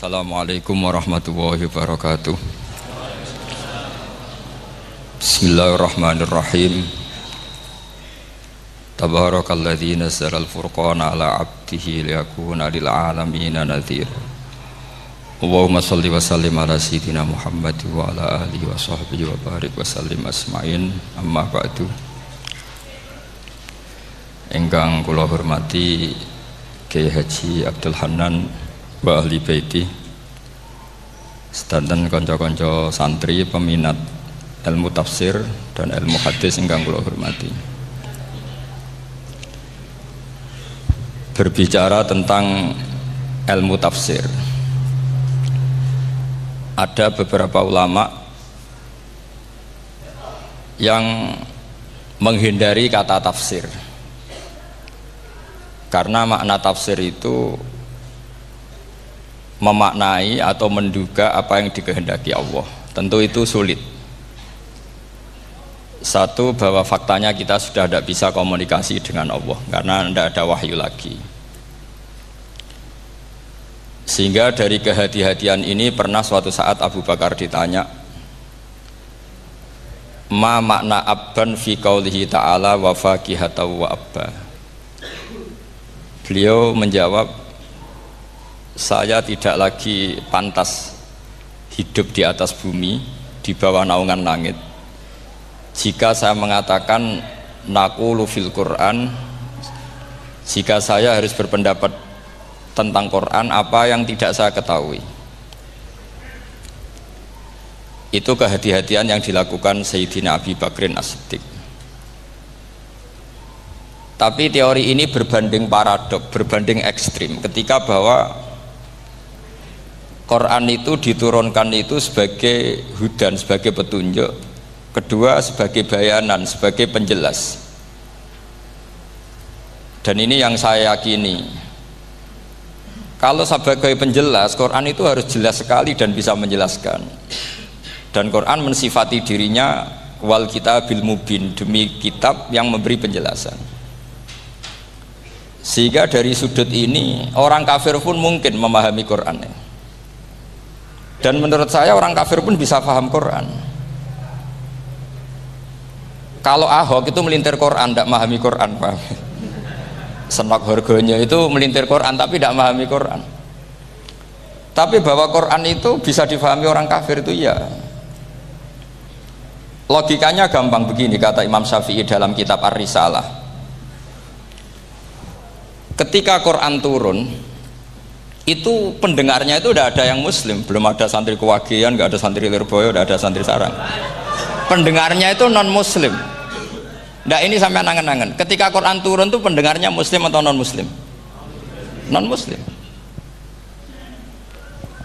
Assalamualaikum warahmatullahi wabarakatuh. Bismillahirrahmanirrahim. Tabarakalladzi nazzala al-furqana ala 'abdihi liyakuna lil 'alamina nadhir. Allahumma shalli wa sallim ala sayyidina Muhammad wa ala alihi wa sahbihi wa barik wa sallim asma'in. Amma ba'du. Ingkang kula hormati Kyai Haji Abdul Hanan wa ahli baiti, sedanten kanca-kanca santri peminat ilmu tafsir dan ilmu hadis ingkang kula hormati. Berbicara tentang ilmu tafsir, ada beberapa ulama yang menghindari kata tafsir karena makna tafsir itu memaknai atau menduga apa yang dikehendaki Allah. Tentu itu sulit. Satu, bahwa faktanya kita sudah tidak bisa komunikasi dengan Allah karena tidak ada wahyu lagi. Sehingga dari kehati-hatian ini pernah suatu saat Abu Bakar ditanya, ma makna abban fi qaulihi ta'ala wa faqihatan wa abba. Beliau menjawab, saya tidak lagi pantas hidup di atas bumi, di bawah naungan langit, jika saya mengatakan naqulu fil Quran, jika saya harus berpendapat tentang Quran apa yang tidak saya ketahui. Itu kehati-hatian yang dilakukan Sayyidina Abi Bakrin As-Siddiq. Tapi teori ini berbanding paradok, berbanding ekstrim, ketika bahwa Quran itu diturunkan itu sebagai hudan, sebagai petunjuk. Kedua, sebagai bayanan, sebagai penjelas. Dan ini yang saya yakini. Kalau sebagai penjelas, Quran itu harus jelas sekali dan bisa menjelaskan. Dan Quran mensifati dirinya wal kitabil mubin, demi kitab yang memberi penjelasan. Sehingga dari sudut ini orang kafir pun mungkin memahami Qurannya. Dan menurut saya orang kafir pun bisa paham Quran. Kalau Ahok itu melintir Quran, tidak memahami Quran, paham? Senok harganya itu melintir Quran tapi tidak memahami Quran. Tapi bahwa Quran itu bisa difahami orang kafir itu ya. Logikanya gampang begini, kata Imam Syafi'i dalam kitab Ar-Risalah. Ketika Quran turun, itu pendengarnya itu udah ada yang muslim, belum ada santri Kewagian, nggak ada santri Lirboyo, udah ada santri Sarang. Pendengarnya itu non muslim. Nah ini sampai angan-angan, ketika Quran turun tuh pendengarnya muslim atau non muslim? Non muslim.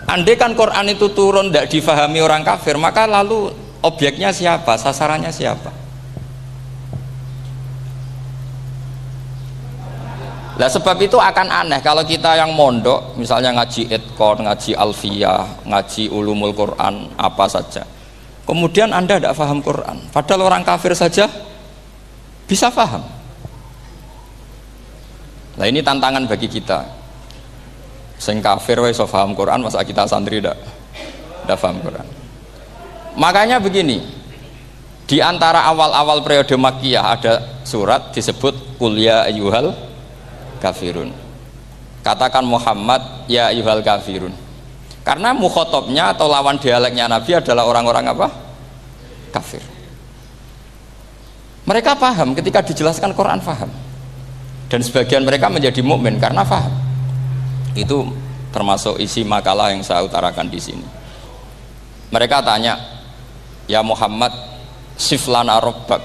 Andai kan Quran itu turun tidak difahami orang kafir, maka lalu objeknya siapa, sasarannya siapa? Lah sebab itu akan aneh kalau kita yang mondok, misalnya ngaji Idqon, ngaji Alfiyah, ngaji Ulumul Quran, apa saja. Kemudian Anda tidak paham Quran, padahal orang kafir saja bisa paham. Nah ini tantangan bagi kita. Sing kafir wis iso paham Quran, masa kita santri tidak paham Quran. Makanya begini, di antara awal-awal periode Makkiyah ada surat disebut Qul ya ayyuhal kafirun. Katakan Muhammad ya ayyuhal kafirun. Karena mukhatabnya atau lawan dialeknya Nabi adalah orang-orang apa? Kafir. Mereka paham ketika dijelaskan Quran, paham. Dan sebagian mereka menjadi mukmin karena paham. Itu termasuk isi makalah yang saya utarakan di sini. Mereka tanya, ya Muhammad, siflana rabbak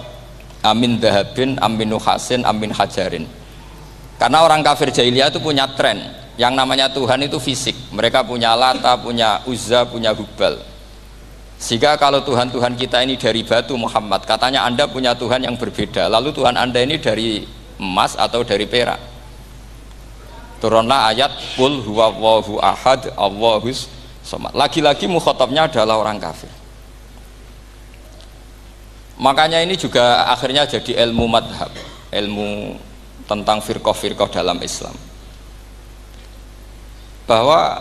amin dahabin amin nuhasin amin hajarin. Karena orang kafir jahiliyah itu punya tren yang namanya Tuhan itu fisik. Mereka punya Lata, punya Uzza, punya Hubal. Sehingga kalau Tuhan-Tuhan kita ini dari batu, Muhammad, katanya Anda punya Tuhan yang berbeda. Lalu Tuhan Anda ini dari emas atau dari perak. Turunlah ayat Qul huwallahu ahad Allahus samad. Lagi-lagi mukhatabnya adalah orang kafir. Makanya ini juga akhirnya jadi ilmu madhab, ilmu tentang firqah-firqah dalam Islam, bahwa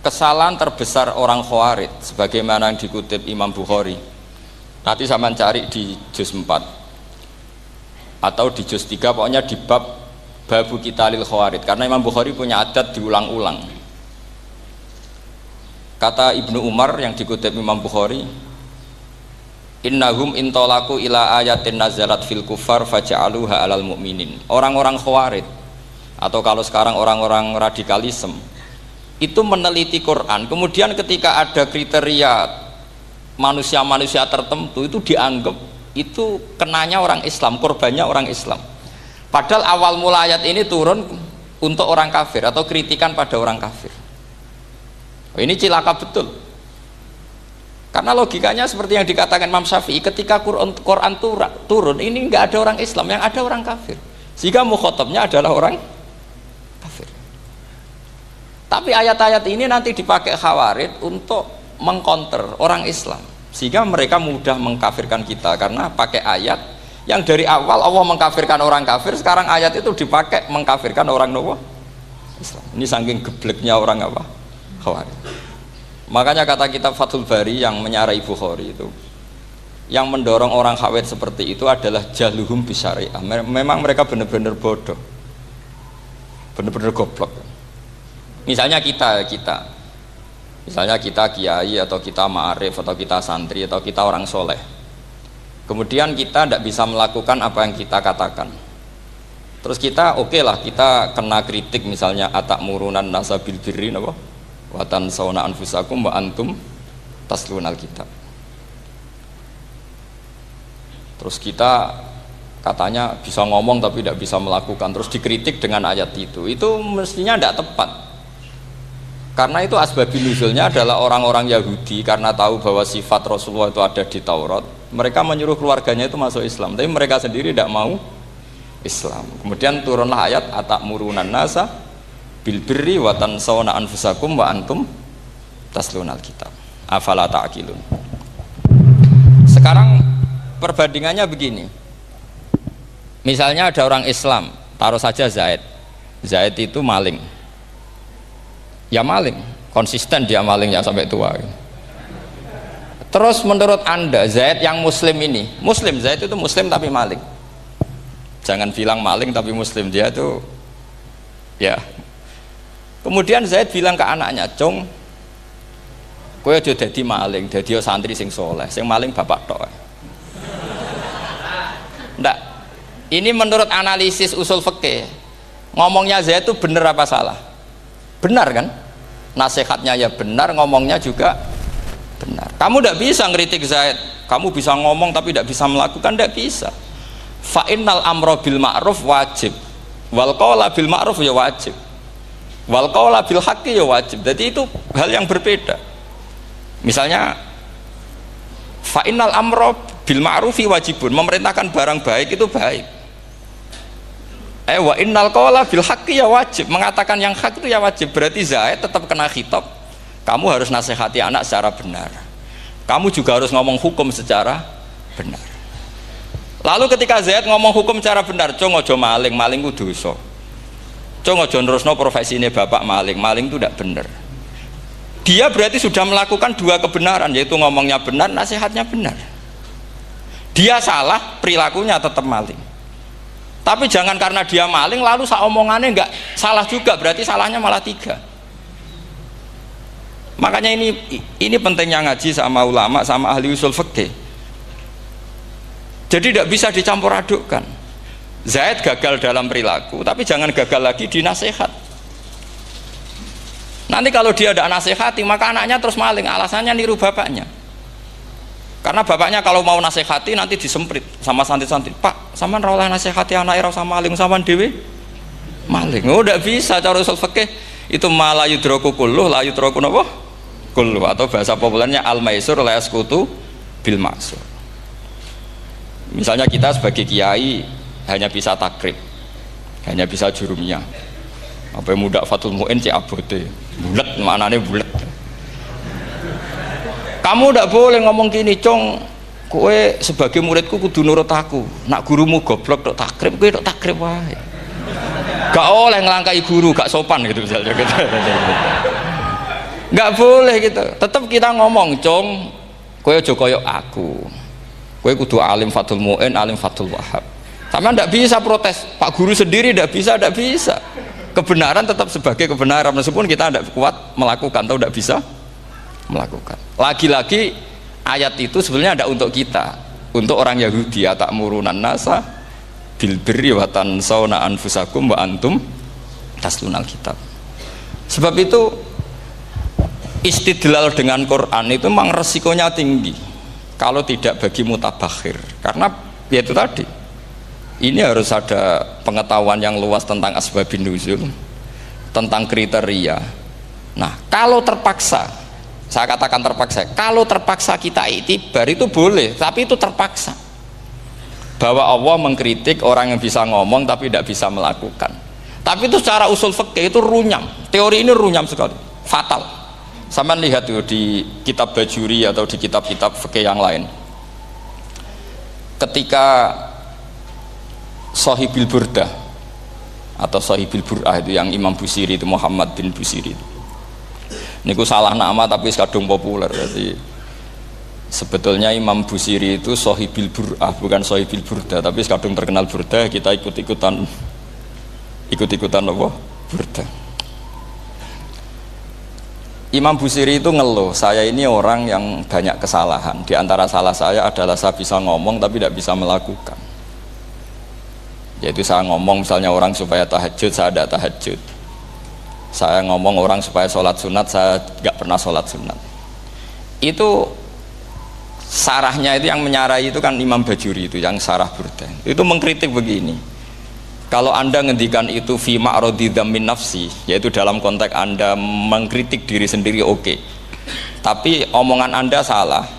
kesalahan terbesar orang Khawarij sebagaimana yang dikutip Imam Bukhari. Nanti sama cari di juz 4 atau di juz 3, pokoknya di bab Babu Qitalil Khawarij, karena Imam Bukhari punya adat diulang-ulang. Kata Ibnu Umar yang dikutip Imam Bukhari, innahum intolaku ila ayatin nazalat fil kufar faja'aluha alal mu'minin. Orang-orang Khawarij atau kalau sekarang orang-orang radikalisme itu meneliti Quran, kemudian ketika ada kriteria manusia-manusia tertentu itu dianggap itu kenanya orang Islam, korbannya orang Islam. Padahal awal mula ayat ini turun untuk orang kafir atau kritikan pada orang kafir. Ini cilaka betul. Karena logikanya seperti yang dikatakan Imam Syafi'i, ketika Quran turun ini nggak ada orang Islam, yang ada orang kafir. Sehingga mukhatabnya adalah orang kafir. Tapi ayat-ayat ini nanti dipakai Khawarij untuk mengcounter orang Islam, sehingga mereka mudah mengkafirkan kita karena pakai ayat yang dari awal Allah mengkafirkan orang kafir, sekarang ayat itu dipakai mengkafirkan orang Islam. Ini saking gebleknya orang apa? Khawarij. Makanya kata kitab Fathul Bari yang menyarai Bukhari itu, yang mendorong orang Khawarij seperti itu adalah jahluhum bisyariah. Memang mereka benar-benar bodoh, benar-benar goblok. Misalnya kita kiai atau kita ma'arif atau kita santri atau kita orang soleh, kemudian kita tidak bisa melakukan apa yang kita katakan, terus kita oke lah, kita kena kritik misalnya atakmurunan nasa bil birri wa tansawna anfusakum wa antum taslunal kitab. Terus kita katanya bisa ngomong tapi tidak bisa melakukan, terus dikritik dengan ayat itu mestinya tidak tepat. Karena itu asbabun nuzulnya adalah orang-orang Yahudi, karena tahu bahwa sifat Rasulullah itu ada di Taurat, mereka menyuruh keluarganya itu masuk Islam, tapi mereka sendiri tidak mau Islam. Kemudian turunlah ayat atakmurunan nasa bil birri wa tansawna anfusakum wa antum taslunal kitab afala ta'qilun. Sekarang perbandingannya begini, misalnya ada orang Islam, taruh saja Zaid itu maling, ya maling, konsisten dia malingnya sampai tua. Terus menurut Anda Zaid yang muslim ini, Zaid itu muslim tapi maling, jangan bilang maling tapi muslim, dia itu ya. Kemudian Zaid bilang ke anaknya, "Cung, kowe aja dadi maling, dadi santri sing soleh, sing maling bapak tok." Ndak, ini menurut analisis usul fikih, ngomongnya Zaid itu benar apa salah? Benar kan? Nasihatnya ya benar, ngomongnya juga benar. Kamu tidak bisa ngeritik Zaid, kamu bisa ngomong tapi tidak bisa melakukan, tidak bisa. Fa innal amra bil ma'ruf wajib, wal qawla bil ma'ruf ya wajib, wal qawla bil haqqi ya wajib. Jadi itu hal yang berbeda. Misalnya fa innal amra bil ma'rufi wajibun, memerintahkan barang baik itu baik. Wa innal qawla bil haqqi ya wajib, mengatakan yang hak itu ya wajib. Berarti Zaid tetap kena khitab, kamu harus nasihati anak secara benar, kamu juga harus ngomong hukum secara benar. Lalu ketika Zaid ngomong hukum secara benar, cung ojo maling, maling itu dosa, cung ojo nerusno profesi ini bapak maling, maling itu tidak benar. Dia berarti sudah melakukan dua kebenaran, yaitu ngomongnya benar, nasihatnya benar. Dia salah, perilakunya tetap maling. Tapi jangan karena dia maling lalu omongannya enggak salah juga, berarti salahnya malah tiga. Makanya ini pentingnya ngaji sama ulama, sama ahli usul fikih. Jadi tidak bisa dicampur adukkan. Zaid gagal dalam perilaku, tapi jangan gagal lagi di nasihat. Nanti kalau dia tidak nasihati, maka anaknya terus maling, alasannya niru bapaknya. Karena bapaknya kalau mau nasihati nanti disemprit sama santri-santri, "Pak, sampean ra oleh nasihati anake ra sama maling, sampean dhewe maling." Oh, tidak bisa cara usul fikih. Itu malah yudraku kulluh la yudraku napa? Kulluh, atau bahasa populernya al-maisur la yasqutu bil ma'sur. Misalnya kita sebagai kiai hanya bisa takrib, hanya bisa jurumiyah. Apa muda Fathul Mu'in cek abote. Bulet, maknane bulet. Kamu tidak boleh ngomong gini, "Cung, kowe sebagai muridku kudu nurut aku. Nak gurumu goblok tok takrib, kowe tok takrib wae. Gak oleh ngelangkai guru, gak sopan," gitu misalnya. Nggak boleh gitu. Tetap kita ngomong, "Cung, kowe aja koyo aku. Kowe kudu alim Fathul Mu'in, alim Fathul Wahhab." Sama ndak bisa protes. Pak guru sendiri ndak bisa. Kebenaran tetap sebagai kebenaran meskipun kita ndak kuat melakukan atau ndak bisa melakukan. Lagi-lagi ayat itu sebenarnya ada untuk kita, untuk orang Yahudi, ta'murunan nasa bil birri wa tansawna anfusakum wa antum taslunal kitab. Sebab itu istidlal dengan Quran itu memang resikonya tinggi kalau tidak bagi mutabakhir, karena ya itu tadi, ini harus ada pengetahuan yang luas tentang asbabun nuzul, tentang kriteria. Nah, kalau terpaksa, saya katakan terpaksa, kalau terpaksa kita itibar itu boleh, tapi itu terpaksa. Bahwa Allah mengkritik orang yang bisa ngomong tapi tidak bisa melakukan. Tapi itu secara usul fikih itu runyam. Teori ini runyam sekali, fatal. Sama lihat tuh di kitab Bajuri atau di kitab-kitab fikih yang lain. Ketika Shahibil Burdah atau Shahibil Bur'ah itu yang Imam Busiri itu, Muhammad bin Busiri itu. Niku salah nama tapi kadung populer. Jadi sebetulnya Imam Busiri itu Shahibil Bur'ah bukan Shahibil Burdah, tapi kadung terkenal Burdah, kita ikut-ikutan apa? Burdah. Imam Busiri itu ngeluh, saya ini orang yang banyak kesalahan. Di antara salah saya adalah saya bisa ngomong tapi tidak bisa melakukan. Yaitu saya ngomong misalnya orang supaya tahajud, saya tidak tahajud. Saya ngomong orang supaya sholat sunat, saya nggak pernah sholat sunat. Itu sarahnya itu yang menyarai itu kan Imam Bajuri itu yang sarah Burdah. Itu mengkritik begini. Kalau Anda ngendikan itu fi ma'radi dzammin nafsi, yaitu dalam konteks Anda mengkritik diri sendiri, oke. Tapi omongan Anda salah.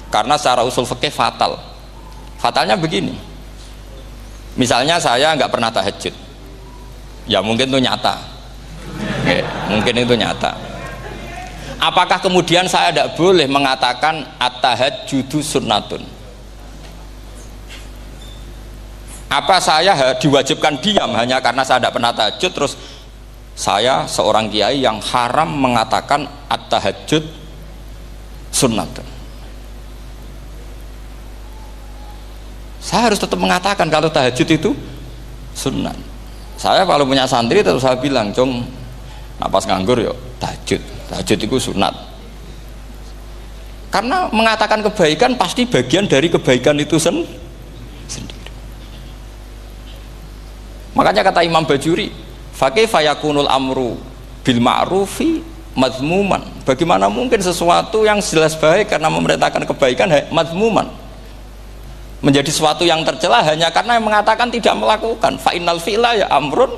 Karena secara usul fikih fatal. Fatalnya begini. Misalnya saya nggak pernah tahajud, ya mungkin itu nyata, oke, mungkin itu nyata. Apakah kemudian saya tidak boleh mengatakan at-tahajjudu sunnatun? Apa saya diwajibkan diam hanya karena saya tidak pernah tahajud, terus saya seorang kiai yang haram mengatakan at-tahajjud sunnatun? Saya harus tetap mengatakan kalau tahajud itu sunnah. Saya kalau punya santri terus saya bilang, "Cung, napas nganggur yuk tahajud itu sunat." Karena mengatakan kebaikan pasti bagian dari kebaikan itu sendiri. Makanya kata Imam Bajuri, "Fakaifa yakunul amru bil ma'rufi madhmuman." Bagaimana mungkin sesuatu yang jelas baik karena memerintahkan kebaikan madhmuman menjadi sesuatu yang tercela hanya karena yang mengatakan tidak melakukan. Fa innal fi'la ya amrun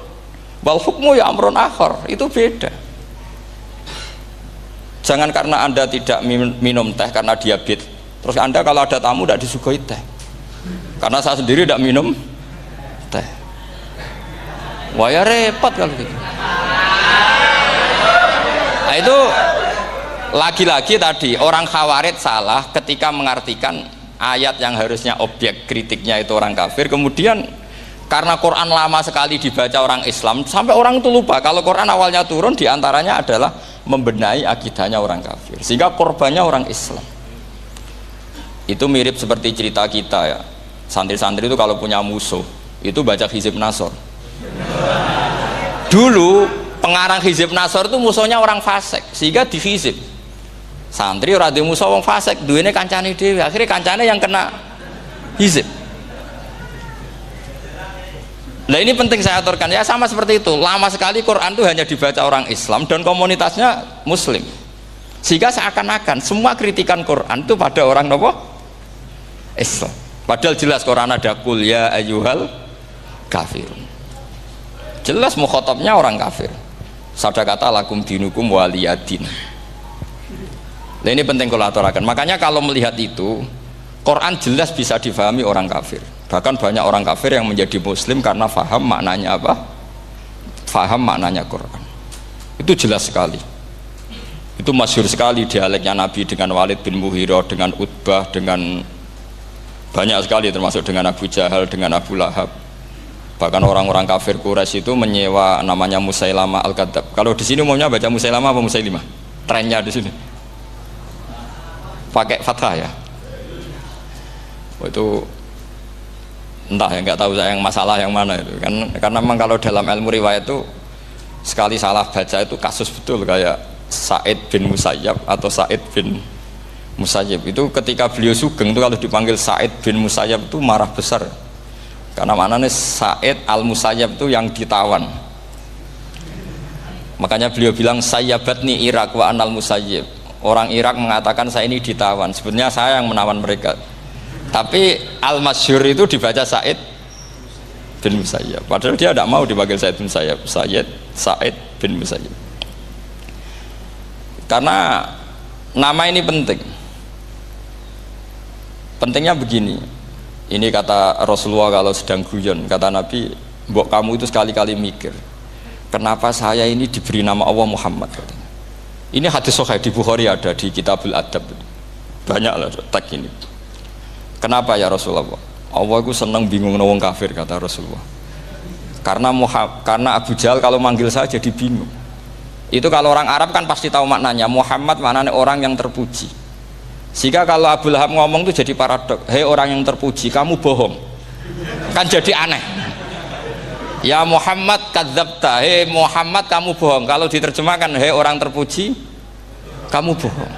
wal hukmu ya amrun akhar. Itu beda. Jangan karena Anda tidak minum teh karena diabetes, terus Anda kalau ada tamu tidak disuguhi teh. Karena saya sendiri tidak minum teh. Wah ya repot kalau gitu. Nah itu lagi-lagi tadi orang Khawarij salah ketika mengartikan ayat yang harusnya objek kritiknya itu orang kafir, kemudian karena Quran lama sekali dibaca orang Islam sampai orang itu lupa kalau Quran awalnya turun diantaranya adalah membenahi akidahnya orang kafir, sehingga korbannya orang Islam. Itu mirip seperti cerita kita ya, santri-santri itu kalau punya musuh itu baca Hizib Nasor. Dulu pengarang Hizib Nasor itu musuhnya orang fasik, sehingga dihizib. Santri ora duwe musuh wong fasik, duwene kancane dhewe, akhirnya kancane yang kena hizib. Nah ini penting saya aturkan ya, sama seperti itu. Lama sekali Quran itu hanya dibaca orang Islam dan komunitasnya Muslim, sehingga seakan-akan semua kritikan Quran itu pada orang nopo Islam. Padahal jelas Quran ada kul ya ayyuhal kafirun. Jelas mukhatabnya orang kafir. Sadaqata lakum dinukum waliyadin. Nah ini penting kalau aturakan. Makanya kalau melihat itu, Quran jelas bisa difahami orang kafir. Bahkan banyak orang kafir yang menjadi Muslim karena faham maknanya apa? Faham maknanya Quran. Itu jelas sekali. Itu masyhur sekali dialeknya Nabi dengan Walid bin Mughirah, dengan Utbah, dengan banyak sekali termasuk dengan Abu Jahal, dengan Abu Lahab. Bahkan orang-orang kafir Quraisy itu menyewa namanya Musailamah Al-Kadzab. Kalau di sini umumnya baca Musailamah apa Musailimah? trennya di sini. Pakai fathah ya. Itu entah ya, nggak tahu saya yang masalah yang mana itu kan, karena memang kalau dalam ilmu riwayat itu sekali salah baca itu kasus betul, kayak Sa'id bin Musayyab atau Sa'id bin Musayyib itu ketika beliau sugeng itu kalau dipanggil Sa'id bin Musayyab itu marah besar, karena maknanya Sa'id al Musayyab itu yang ditawan, makanya beliau bilang sayyabatni Irak wa anal Musayyib, orang Irak mengatakan saya ini ditawan, sebenarnya saya yang menawan mereka. Tapi al-masyhur itu dibaca Sa'id bin Musayyab, padahal dia tidak mau dipanggil Sa'id bin Musayyab, Sa'id bin Musayyab. Karena nama ini penting. Pentingnya begini, ini kata Rasulullah kalau sedang guyon, kata Nabi, mbok kamu itu sekali-kali mikir, kenapa saya ini diberi nama Allah Muhammad, katanya. Ini hadis sahih di Bukhari, ada di Kitabul Adab, banyak lah tag ini. Kenapa ya Rasulullah? Allah itu senang bingung wong kafir, kata Rasulullah. Karena Abu Jahal kalau manggil saya jadi bingung. Itu kalau orang Arab kan pasti tahu maknanya. Muhammad maknanya orang yang terpuji. Sehingga kalau Abu Lahab ngomong itu jadi paradok. Hei orang yang terpuji, kamu bohong. Kan jadi aneh. Ya Muhammad kadzabta. Hei Muhammad kamu bohong. Kalau diterjemahkan hei orang terpuji, kamu bohong.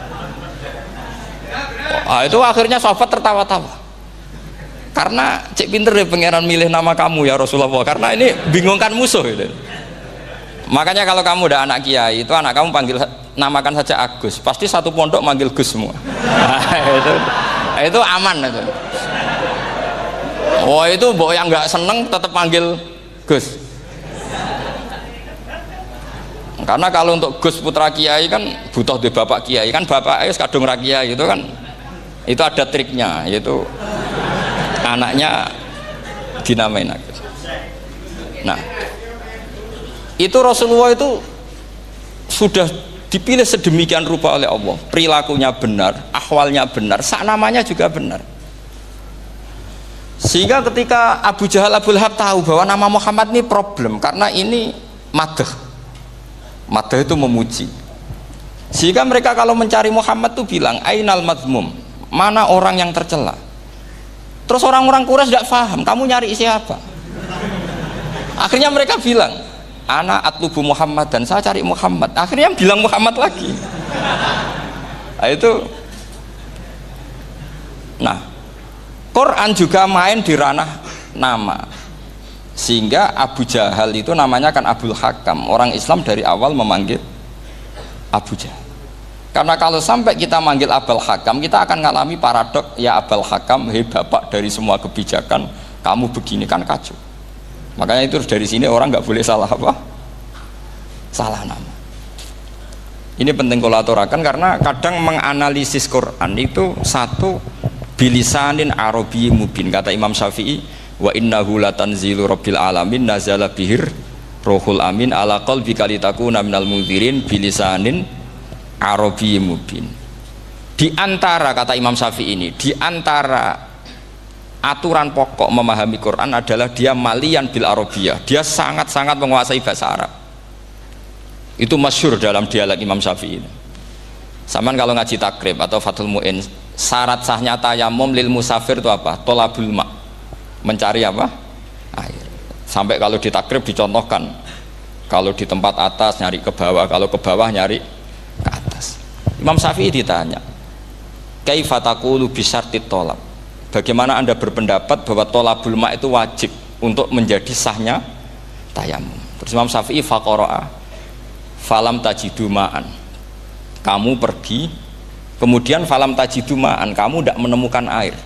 Itu akhirnya sahabat tertawa-tawa, karena cek pinter deh pangeran milih nama kamu ya Rasulullah, karena ini bingungkan musuh gitu. Makanya kalau kamu udah anak kiai itu anak kamu panggil namakan saja Agus, pasti satu pondok manggil Gus semua. Itu aman itu. Itu mbok yang nggak seneng tetap panggil Gus. Karena kalau untuk Gus putra kiai kan butuh di bapak kiai, kan bapak ayus kadung rakyai itu kan. Itu ada triknya, yaitu anaknya dinamain Agus. Nah, itu Rasulullah itu sudah dipilih sedemikian rupa oleh Allah, perilakunya benar, ahwalnya benar, sak namanya juga benar. Sehingga ketika Abu Jahal, Abu Lahab tahu bahwa nama Muhammad ini problem, karena ini madah itu memuji. Sehingga mereka kalau mencari Muhammad tuh bilang ainal madmum, mana orang yang tercela. Terus orang-orang Quraisy tidak paham, kamu nyari siapa? Akhirnya mereka bilang, ana atlubu Muhammad, dan saya cari Muhammad. Akhirnya bilang Muhammad lagi. Nah, itu. Nah, Quran juga main di ranah nama. Sehingga Abu Jahal itu namanya kan Abul Hakam. Orang Islam dari awal memanggil Abu Jahal. Karena kalau sampai kita manggil Abul Hakam, kita akan mengalami paradok, ya Abul Hakam, hei bapak dari semua kebijakan, kamu begini, kan kacau. Makanya itu dari sini orang nggak boleh salah apa? Salah nama. Ini penting kalau aturakan, karena kadang menganalisis Quran itu satu bilisanin arabi mubin, kata Imam Syafi'i, wa innahu latanzilu rabbil alamin nazala bihir rohul amin ala qalbika litakuna minal mudhirin bilisanin arabi mubin. Di antara, kata Imam Syafi'i ini, di antara aturan pokok memahami Quran adalah dia malian bil arabiyah, dia sangat-sangat menguasai bahasa Arab. Itu masyhur dalam dialek Imam Syafi'i ini. Saman kalau ngaji takrib atau Fathul Mu'in, syarat sahnya tayamum lil musafir itu apa? Tolabul ma', mencari apa? Air. Sampai kalau di takrib dicontohkan, kalau di tempat atas nyari ke bawah, kalau ke bawah nyari ke atas. Imam Syafi'i ditanya, kaifa taqulu bi syartit tolab, bagaimana anda berpendapat bahwa tolabul ma' itu wajib untuk menjadi sahnya tayamum? Terus Imam Syafi'i faqara'a falam tajidu ma'an, kamu pergi kemudian falam tajidu ma'an, kamu tidak menemukan air.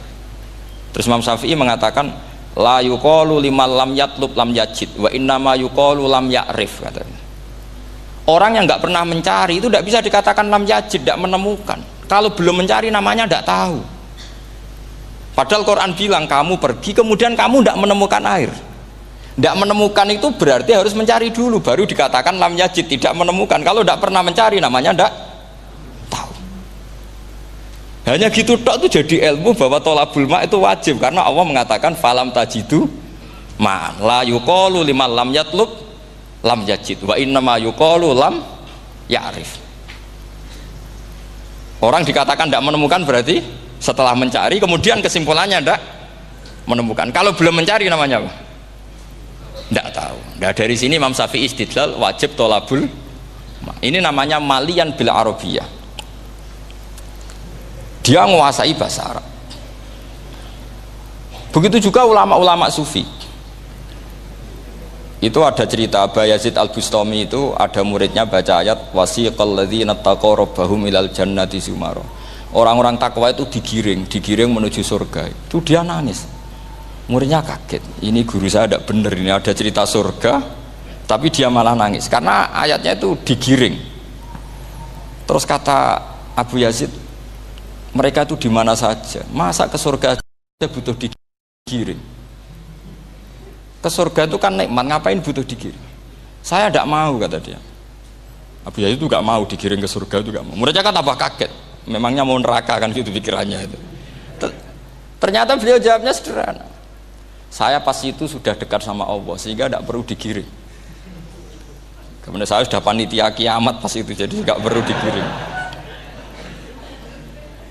Terus Imam Syafi'i mengatakan la yuqalu liman lam yatlub lam yajid wa innama yuqalu lam ya'rif, katanya. Orang yang nggak pernah mencari itu tidak bisa dikatakan lam yajid, tidak menemukan. Kalau belum mencari namanya tidak tahu. Padahal Quran bilang kamu pergi kemudian kamu tidak menemukan air. Tidak menemukan itu berarti harus mencari dulu, baru dikatakan lam yajid, tidak menemukan. Kalau tidak pernah mencari namanya tidak tahu. Hanya gitu tok itu jadi ilmu bahwa tolabul ma' itu wajib, karena Allah mengatakan falam tajidu ma la yuqalu liman lam yatlub lam yajid wa innama yuqalu lam ya'rif. Orang dikatakan tidak menemukan berarti setelah mencari kemudian kesimpulannya tidak menemukan. Kalau belum mencari namanya apa? Tidak tahu. Nah, dari sini Imam Syafi'i istidlal wajib tolabul. Ini namanya malian bil arabiyah. Dia menguasai bahasa Arab. Begitu juga ulama-ulama sufi. Itu ada cerita Aba Yazid Al-Bustami, itu ada muridnya baca ayat wasiqal ladzina taqaw rabbahum ilal jannati zumara. Orang-orang takwa itu digiring menuju surga. Itu dia nangis. Muridnya kaget. Ini guru saya tidak benar, ini ada cerita surga, tapi dia malah nangis karena ayatnya itu digiring. Terus kata Abu Yazid, mereka itu di mana saja? Masa ke surga saja butuh digiring? Ke surga itu kan nikmat, ngapain butuh digiring? Saya tidak mau, kata dia. Abu Yazid itu gak mau digiring ke surga, itu gak mau. Muridnya kan tambah kaget, memangnya mau neraka kan, gitu pikirannya itu. Ternyata beliau jawabnya sederhana, saya pas itu sudah dekat sama Allah sehingga tidak perlu digiring. Kemudian saya sudah panitia kiamat pas itu, jadi tidak perlu digiring.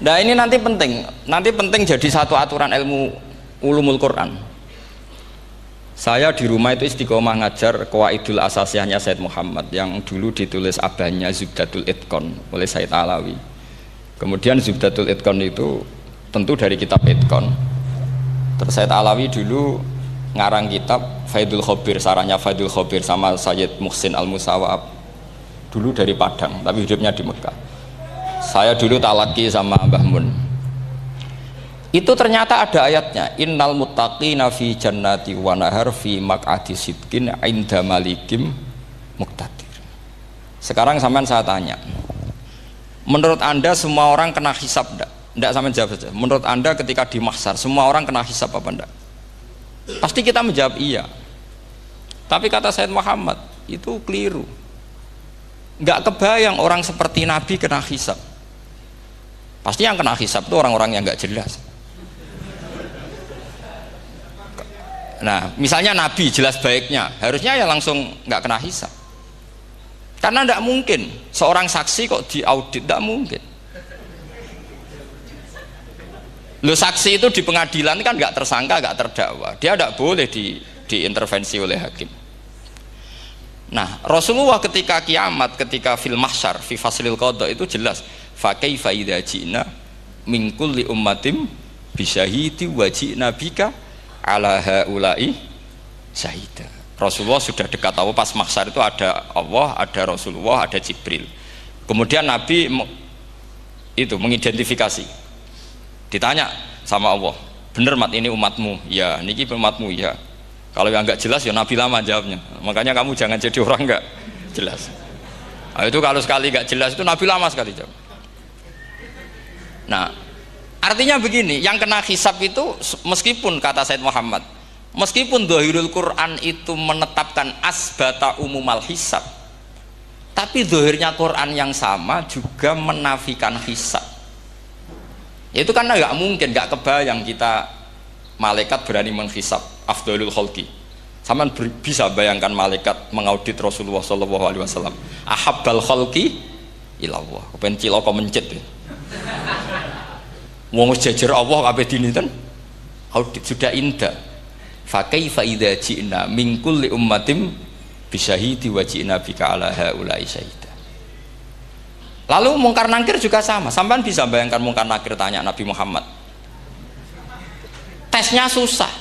Nah ini nanti penting jadi satu aturan ilmu ulumul Quran. Saya di rumah itu istiqomah ngajar Qawaidul Asasiyahnya Said Muhammad yang dulu ditulis abahnya Zubdatul Itqan oleh Said Alawi. Kemudian Zubdatul Itqan itu tentu dari kitab Itqan. Terus Said Alawi dulu ngarang kitab Faidul Khobir, sarahnya Faidul Khobir sama Sayyid Muhsin Al-Musawab, dulu dari Padang tapi hidupnya di Mekah. Saya dulu talaki sama Mbah Mun. Itu ternyata ada ayatnya, innal muttaqina fi jannati wa nahar fi maq'adi sidqin 'inda malikim muqtadir. Sekarang sampean saya tanya, menurut Anda semua orang kena hisab enggak? Enggak, sampean jawab saja. Menurut Anda ketika di mahsyar semua orang kena hisab apa enggak? Pasti kita menjawab iya. Tapi kata Said Muhammad, itu keliru. Enggak kebayang orang seperti Nabi kena hisab. Pasti yang kena hisab itu orang-orang yang enggak jelas. Nah, misalnya Nabi jelas baiknya, harusnya ya langsung nggak kena hisab. Karena tidak mungkin seorang saksi kok diaudit, tidak mungkin. Lo saksi itu di pengadilan kan nggak tersangka, nggak terdakwa, dia tidak boleh diintervensi oleh hakim. Nah, Rasulullah ketika kiamat, ketika fil mahsyar, fi faslil qada itu jelas, fa kaifa idza ji'na min kulli ummatin bisyahidi wa ji'na bika ala haula'i syahida. Rasulullah sudah dekat Allah, pas mahsyar itu ada Allah, ada Rasulullah, ada Jibril. Kemudian Nabi itu mengidentifikasi, ditanya sama Allah, bener mat ini umatmu? Ya, niki umatmu ya. Kalau yang nggak jelas ya Nabi lama jawabnya. Makanya kamu jangan jadi orang nggak jelas. Nah, itu kalau sekali nggak jelas itu Nabi lama sekali jawab. Nah, artinya begini, yang kena hisab itu meskipun kata Said Muhammad, meskipun Dhahirul Quran itu menetapkan asbata umumal hisab, tapi zahirnya Quran yang sama juga menafikan hisab. Itu karena nggak mungkin, nggak kebayang kita malaikat berani menghisab afdalul khalqi. Sama bisa bayangkan malaikat mengaudit Rasulullah SAW, ahabbal khalqi ilallah, kepen cilaka mencit ya. Wong jajar Allah kabeh dinten audit sudah indah. Fa kaifa idza ji'na min kulli ummatin bisyahidi wa ji'na bika ala haula'i syahida. Lalu mungkar nakir juga sama. Sampean bisa bayangkan mungkar nakir tanya Nabi Muhammad. Tesnya susah.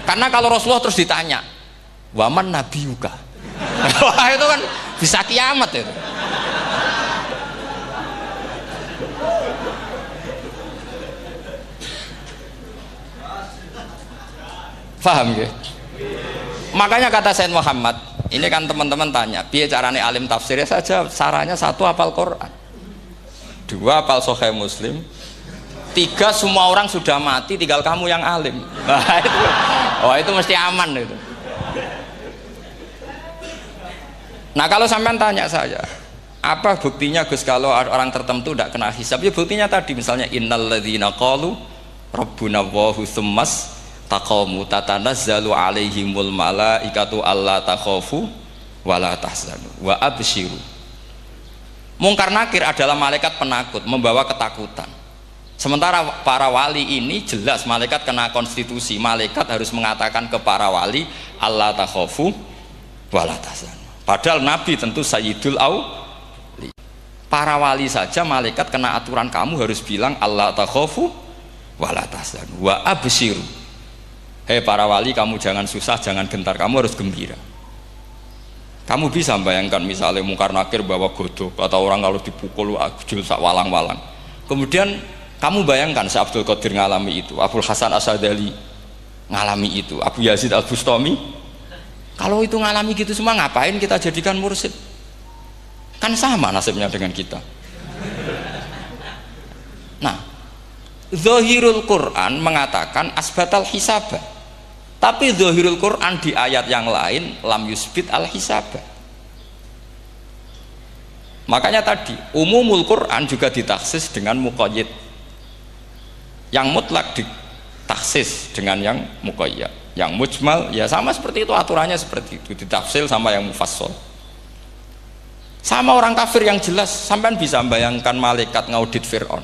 Karena kalau Rasulullah terus ditanya, "Waman nabiyuka?" Wah, itu kan bisa kiamat itu. Paham ya? Makanya kata Said Muhammad, ini kan teman-teman tanya, biar caranya alim tafsirnya saja, sarannya satu hafal Quran, dua hafal Sahih Muslim, tiga semua orang sudah mati, tinggal kamu yang alim. Nah, itu mesti aman itu. Nah kalau sampean tanya saya, apa buktinya Gus kalau orang tertentu tidak kena hisab? Ya buktinya tadi, misalnya innalladzina qalu rabbuna Allahu tsummas taqamu tatanazzalu alaihimul malaikatu alla takhafu wala tahzanu wa absyiru. Mungkar nakir adalah malaikat penakut, membawa ketakutan. Sementara para wali ini jelas malaikat kena konstitusi. Malaikat harus mengatakan ke para wali, Allah takhofu wala tahzanu. Padahal Nabi tentu sayyidul auli. Para wali saja malaikat kena aturan, kamu harus bilang Allah takhofu wala tahzanu wa abshiru. Hei para wali, kamu jangan susah, jangan gentar, kamu harus gembira. Kamu bisa bayangkan misalnya mungkar nakir bawa godok, atau orang kalau dipukul ajul sak walang-walang. Kemudian kamu bayangkan si Abdul Qadir ngalami itu, Abdul Hasan Asadali ngalami itu, Abu Yazid Al-Bustami. Kalau itu ngalami gitu semua, ngapain kita jadikan mursyid? Kan sama nasibnya dengan kita. Nah, Zahirul Quran mengatakan asbatal hisabah. Tapi Zahirul Quran di ayat yang lain lam yusbit al hisabah. Makanya tadi umumul Quran juga ditaksis dengan muqayyid. Yang mutlak ditaksis dengan yang muqayyad. Yang mujmal ya sama seperti itu, aturannya seperti itu, ditafsir sama yang mufassal. Sama orang kafir yang jelas, sampean bisa bayangkan malaikat ngaudit Fir'aun.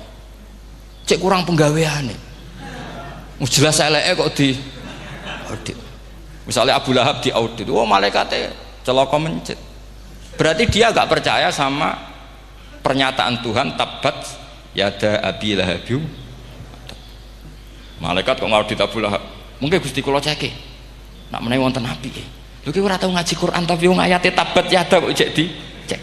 Cek kurang penggaweane. Jelas eleke kok di audit. Misalnya Abu Lahab di audit, oh malaikatnya celaka mencit. Berarti dia agak percaya sama pernyataan Tuhan tabat yada abi lahabiu. Malaikat kok ngaudit Abu Lahab? Mungkin Gusti kula ceke. Nak menawi wonten nabi. Lho ki ora tau ngaji Quran tapi wong ayate tabat yada kok cek dicek.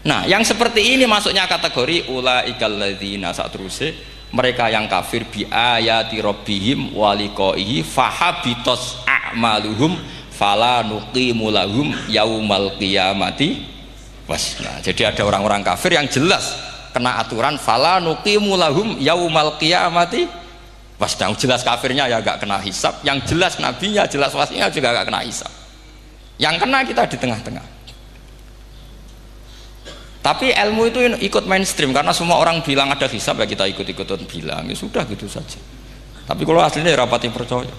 Nah, yang seperti ini masuknya kategori ulaikal ladzina satruse, mereka yang kafir bi ayati rabbihim wa liqaihi fahabitos a'maluhum fala nuqimu lahum yaumal qiyamati wasna. Jadi ada orang-orang kafir yang jelas kena aturan fala nuqimu lahum yaumal qiyamati wasna. Jelas kafirnya ya gak kena hisab, yang jelas nabinya, jelas wasinya juga gak kena hisab. Yang kena kita di tengah-tengah. Tapi ilmu itu ikut mainstream karena semua orang bilang ada hisab, ya kita ikut-ikutan bilang, ya sudah gitu saja. Tapi kalau aslinya rapati percaya.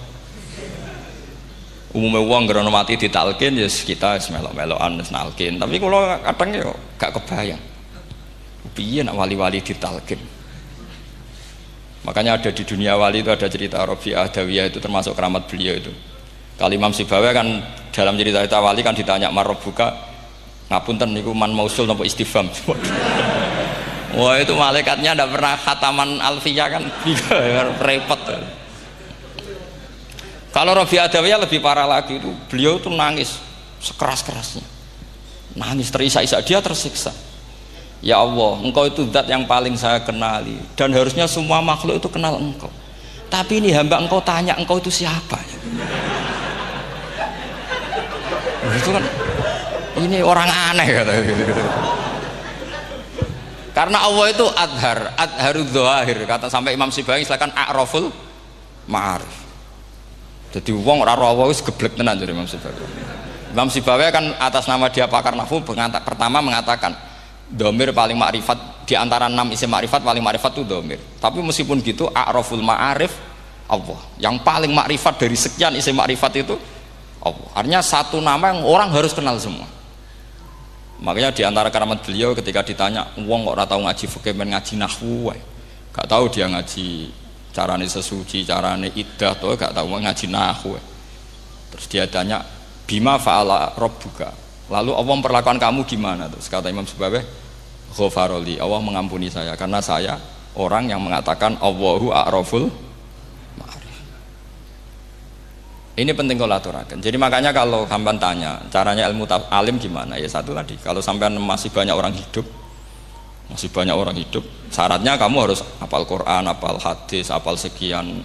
Umumnya uang gerono mati ditalkin, ya kita melok-melokan nalkin. Tapi kalau kadang ya gak kebayang. Piye nak wali-wali ditalkin. Makanya ada di dunia wali itu ada cerita Rabi'ah Adawiyah, itu termasuk keramat beliau itu. Kali Imam Sibawi kan dalam cerita wali kan ditanya marrobuka, ngapunten niku man mausul nopo istifham. Wah itu malaikatnya tidak pernah khataman alfiyah kan, repot. Kalau Rabi'ah Adawiyah lebih parah lagi, itu beliau tuh nangis sekeras-kerasnya, nangis terisak-isak, dia tersiksa. Ya Allah, engkau itu zat yang paling saya kenali dan harusnya semua makhluk itu kenal engkau, tapi ini hamba engkau tanya engkau itu siapa. Itu kan ini orang aneh kata gitu. Karena Allah itu adharudz dzahir, kata sampai Imam Sibawi silakan a'raful ma'arif. Jadi wong ora ora wis geblek tenan dari Imam Sibawi. Imam Sibawi kan atas nama dia pakar nahwu pertama mengatakan domir paling makrifat di antara 6 isim makrifat, paling makrifat itu domir. Tapi meskipun gitu a'raful ma'arif Allah, yang paling makrifat dari sekian isim makrifat itu Allah. Artinya satu nama yang orang harus kenal semua. Makanya di antara keramat beliau ketika ditanya, wong kok ora tau ngaji fikih men ngaji nahwu wae. Gak tahu dia ngaji carane sesuci, carane iddah to, gak tahu ngaji nahwu. Terus dia tanya, "Bima fa'ala rabbuka?" Lalu Allah memperlakukan kamu gimana? Terus kata Imam Sibawi, "Ghafaroli, Allah mengampuni saya karena saya orang yang mengatakan Allahu a'raful ma'arif." Ini penting kalau aturakan. Jadi makanya kalau sampean tanya caranya ilmu alim gimana, ya satu tadi, kalau sampean masih banyak orang hidup, syaratnya kamu harus hafal Quran, hafal hadis, hafal sekian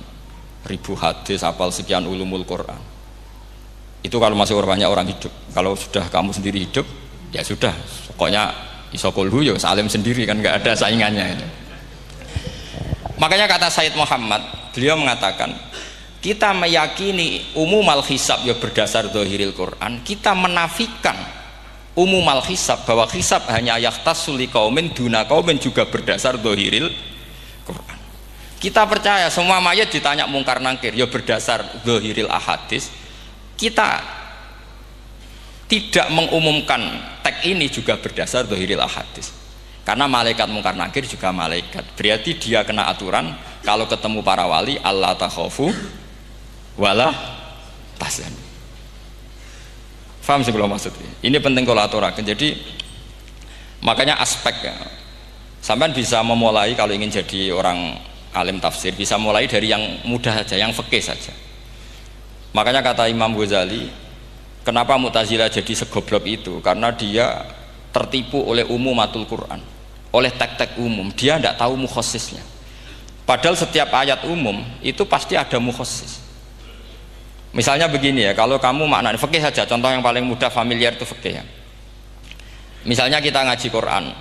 ribu hadis, hafal sekian ulumul Quran. Itu kalau masih banyak orang hidup. Kalau sudah kamu sendiri hidup, ya sudah, pokoknya isokulhu ya salim sendiri, kan nggak ada saingannya itu. Makanya kata Sayyid Muhammad, beliau mengatakan, kita meyakini umumal hisab ya berdasar dzahiril Quran, kita menafikan umumal hisab, bahwa hisab hanya yahtassu liqaumin duna qaumin juga berdasar dzahiril Quran. Kita percaya semua mayat ditanya mungkar nangkir ya berdasar dzahiril ahadis. Kita tidak mengumumkan teks praktek ini juga berdasar dhahiril ahadits. Karena malaikat mungkar nakir juga malaikat. Berarti dia kena aturan kalau ketemu para wali Allah takhafu wala tahzanu. Faham sih kalau maksudnya? Ini penting kalau aturakan. Jadi makanya aspek ya, sampean bisa memulai kalau ingin jadi orang alim tafsir bisa mulai dari yang mudah saja, yang fikih saja. Makanya kata Imam Ghazali, kenapa Mu'tazilah jadi segoblok itu? Karena dia tertipu oleh umumatul Quran, oleh tek-tek umum. Dia tidak tahu mukhasisnya. Padahal setiap ayat umum itu pasti ada mukhassis. Misalnya begini ya, kalau kamu maknanya fikih saja, contoh yang paling mudah familiar itu fikih ya. Misalnya kita ngaji Quran,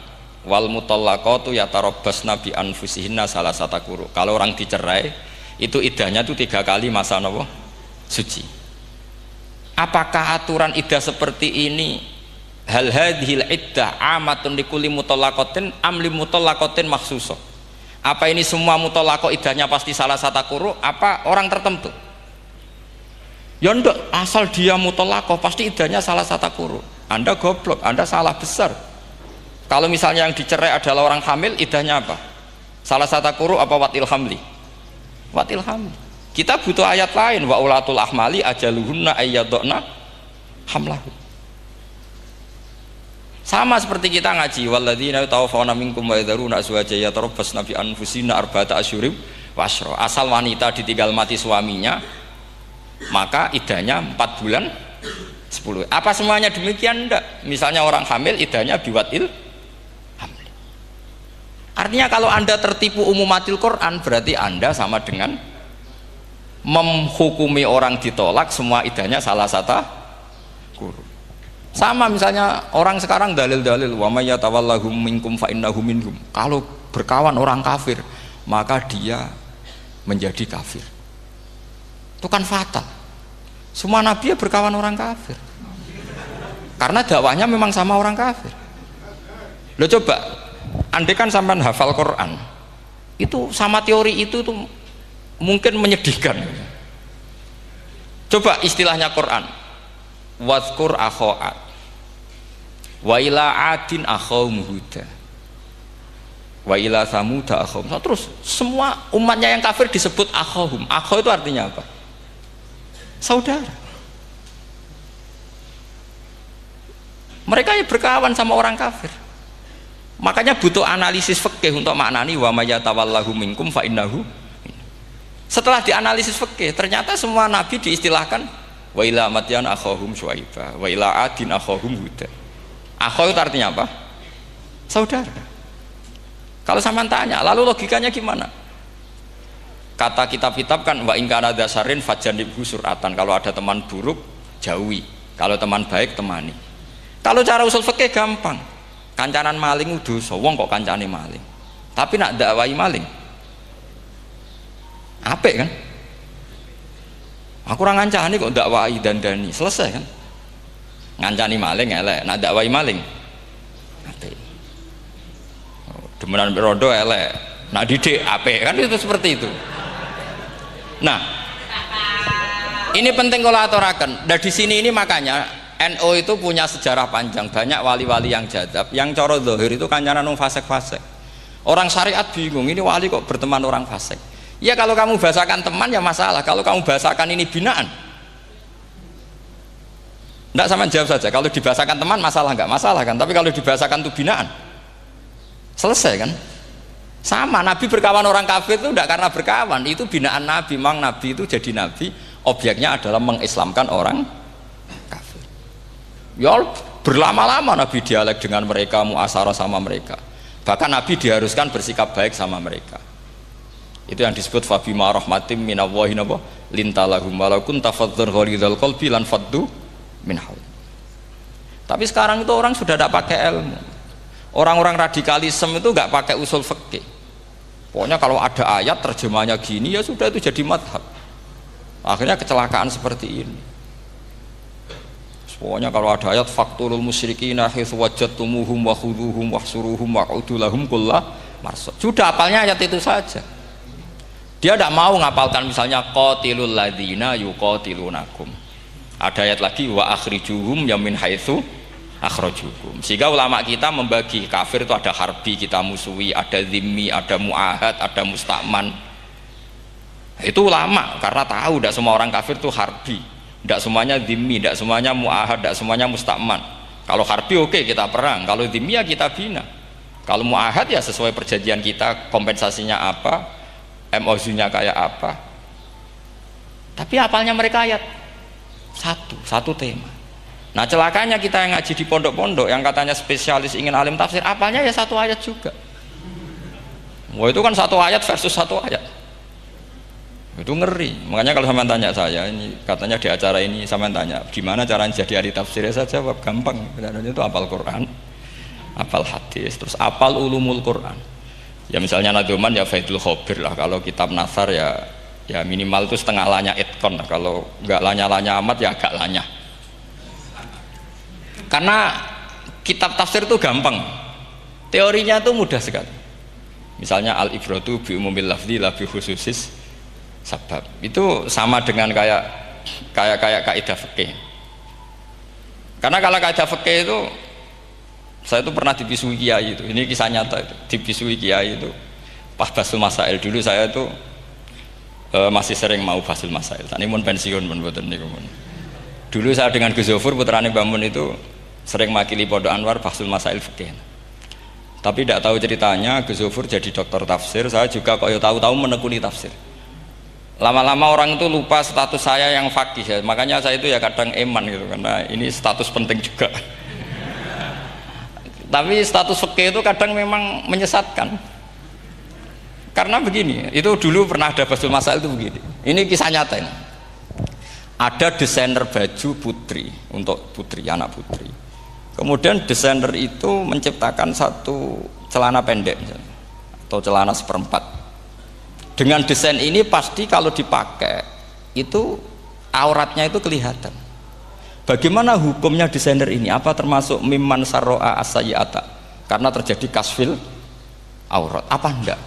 wal mutallaqatu yatarabbasna bi anfusihinna salasata quru. Kalau orang dicerai, itu iddahnya itu 3 kali masa nopo? Suci. Apakah aturan iddah seperti ini hal hadhil iddah amatun likulli mutallaqatin am li mutallaqatin makhsusah? Apa ini semua mutallaqah iddahnya pasti salasata quru? Apa orang tertentu? Ya enggak, asal dia mutallaqah pasti iddahnya salasata quru. Anda goblok, Anda salah besar. Kalau misalnya yang dicerai adalah orang hamil, iddahnya apa? Salasata quru apa watil hamli? Watil hamli. Kita butuh ayat lain, wa ulatul ahmali ajaluhunna ayyadna hamlahu. Sama seperti kita ngaji walladzina tawaffawna minkum wa yadharuna azwajan yatarabbasna bi anfusina arba'ata asyhurin wa asyra. Asal wanita ditinggal mati suaminya, maka iddahnya 4 bulan 10. Apa semuanya demikian? Enggak. Misalnya orang hamil iddahnya biwatil hamli. Artinya kalau Anda tertipu umumatil Quran, berarti Anda sama dengan menghukumi orang ditolak semua iddahnya salasata quru. Sama misalnya orang sekarang dalil-dalil wa may yatawallahum minkum fa innahu minhum. Kalau berkawan orang kafir, maka dia menjadi kafir. Itu kan fatal. Semua nabi ya berkawan orang kafir. Karena dakwahnya memang sama orang kafir. Lo coba, andai kan sampean hafal Quran, itu sama teori itu tuh mungkin menyedihkan. Coba istilahnya Quran, wadhkur akho'at wa ila adin akhawum huda wa ila samuda akhawum. Terus semua umatnya yang kafir disebut akhawum. Akhaw itu artinya apa? Saudara. Mereka ya berkawan sama orang kafir. Makanya butuh analisis fikih untuk maknani wa may yatawallahu minkum fa innahu. Setelah dianalisis fikih, ternyata semua nabi diistilahkan wa ila madyan akhahum syuaiba wa ila adin akhahum huda. Akhaw itu artinya apa? Saudara. Kalau sama tanya, lalu logikanya gimana? Kata kitab-kitab kan wa in kana dasarin fajanibhu suratan. Kalau ada teman buruk, jauhi. Kalau teman baik, temani. Kalau cara usul fikih gampang. Kancanan maling dosa, wong kok kancane maling. Tapi nak dakwai maling apik kan? Aku orang ngancani kok dakwai dandani, selesai kan? Ngancani maling elek, nak dakwai maling apik. Demenan rondo elek, nak didik apik kan, itu seperti itu. Nah, ini penting kalau aturaken. Dan di sini ini makanya NU itu punya sejarah panjang, banyak wali-wali yang jadab, yang coro zahir itu kancanan wong fasik-fasik. Orang syariat bingung, ini wali kok berteman orang fasik. Ya kalau kamu bahasakan teman ya masalah, kalau kamu bahasakan ini binaan, enggak, sama jawab saja. Kalau dibahasakan teman masalah enggak masalah kan, tapi kalau dibahasakan itu binaan, selesai kan? Sama, Nabi berkawan orang kafir itu enggak karena berkawan, itu binaan Nabi. Memang Nabi itu jadi Nabi, objeknya adalah mengislamkan orang kafir. Ya berlama-lama Nabi dialek dengan mereka, muasyarah sama mereka. Bahkan Nabi diharuskan bersikap baik sama mereka. Itu yang disebut fabima rahmatim minallahi lintalahum walau kunta fadzan ghalidhal qalbi lan faddu min haul. Tapi sekarang itu orang sudah tidak pakai ilmu. Orang-orang radikalisme itu nggak pakai usul fikih. Pokoknya kalau ada ayat terjemahnya gini ya sudah, itu jadi madhab. Akhirnya kecelakaan seperti ini. Pokoknya kalau ada ayat faqtulul musyrikina haitsu wajadtumuhum wa khudhuhum wahsuruhum wa'udu lahum kulla marsad. Sudah hafalnya ayat itu saja. Dia tidak mau ngapalkan misalnya qatilul ladzina yuqatilunakum. Ada ayat lagi wa akhrijuhum yamin haitsu akhrajukum. Sehingga ulama kita membagi kafir itu ada harbi, kita musuhi, ada zimmi, ada muahad, ada musta'man. Itu ulama karena tahu tidak semua orang kafir itu harbi, tidak semuanya zimmi, tidak semuanya muahad, tidak semuanya musta'man. Kalau harbi oke, kita perang, kalau zimmi ya kita bina, kalau muahad ya sesuai perjanjian kita, kompensasinya apa, MOU-nya kayak apa. Tapi apalnya mereka ayat satu tema. Nah celakanya kita yang ngaji di pondok-pondok yang katanya spesialis ingin alim tafsir, apalnya ya satu ayat juga. Wah itu kan satu ayat versus satu ayat, itu ngeri. Makanya kalau sama tanya saya, ini katanya di acara ini sama tanya gimana caranya jadi ahli tafsir, saya jawab gampang. Itu hafal Quran, hafal hadis, terus hafal ulumul Quran. Ya misalnya Nadoman ya Faidul Khobir lah, kalau kitab Nasar ya minimal itu setengah lanya itkon lah. Kalau nggak lanya-lanya amat ya agak lanya. Karena kitab tafsir itu gampang, teorinya itu mudah sekali. Misalnya al-ibratu bi umumil lafzi la bi khususis sabab, itu sama dengan kayak kaidah fikih. Karena kalau kaidah fikih itu saya itu pernah dibisui kiai itu, ini kisah nyata itu, dibisui kiai itu pas basul masail. Dulu saya itu masih sering mau basul masail. Tani mun pensiun mun boten niku mun. Dulu saya dengan Gus Zofur putrane Mbah Mun itu sering makili Pondok Anwar basul masail fikih. Tapi tidak tahu ceritanya Gus Zofur jadi dokter tafsir, saya juga kok tahu-tahu menekuni tafsir. Lama-lama orang itu lupa status saya yang fakih ya. Makanya saya itu ya kadang eman gitu, karena ini status penting juga. Tapi status fikih itu kadang memang menyesatkan. Karena begini, itu dulu pernah ada basul masail itu begini. Ini kisah nyata ini. Ada desainer baju putri untuk putri, anak putri. Kemudian desainer itu menciptakan satu celana pendek misalnya, atau celana seperempat. Dengan desain ini pasti kalau dipakai itu auratnya itu kelihatan. Bagaimana hukumnya desainer ini? Apa termasuk mimman sarro'a as-sayyi'ata? Karena terjadi kasfil aurat. Apa enggak?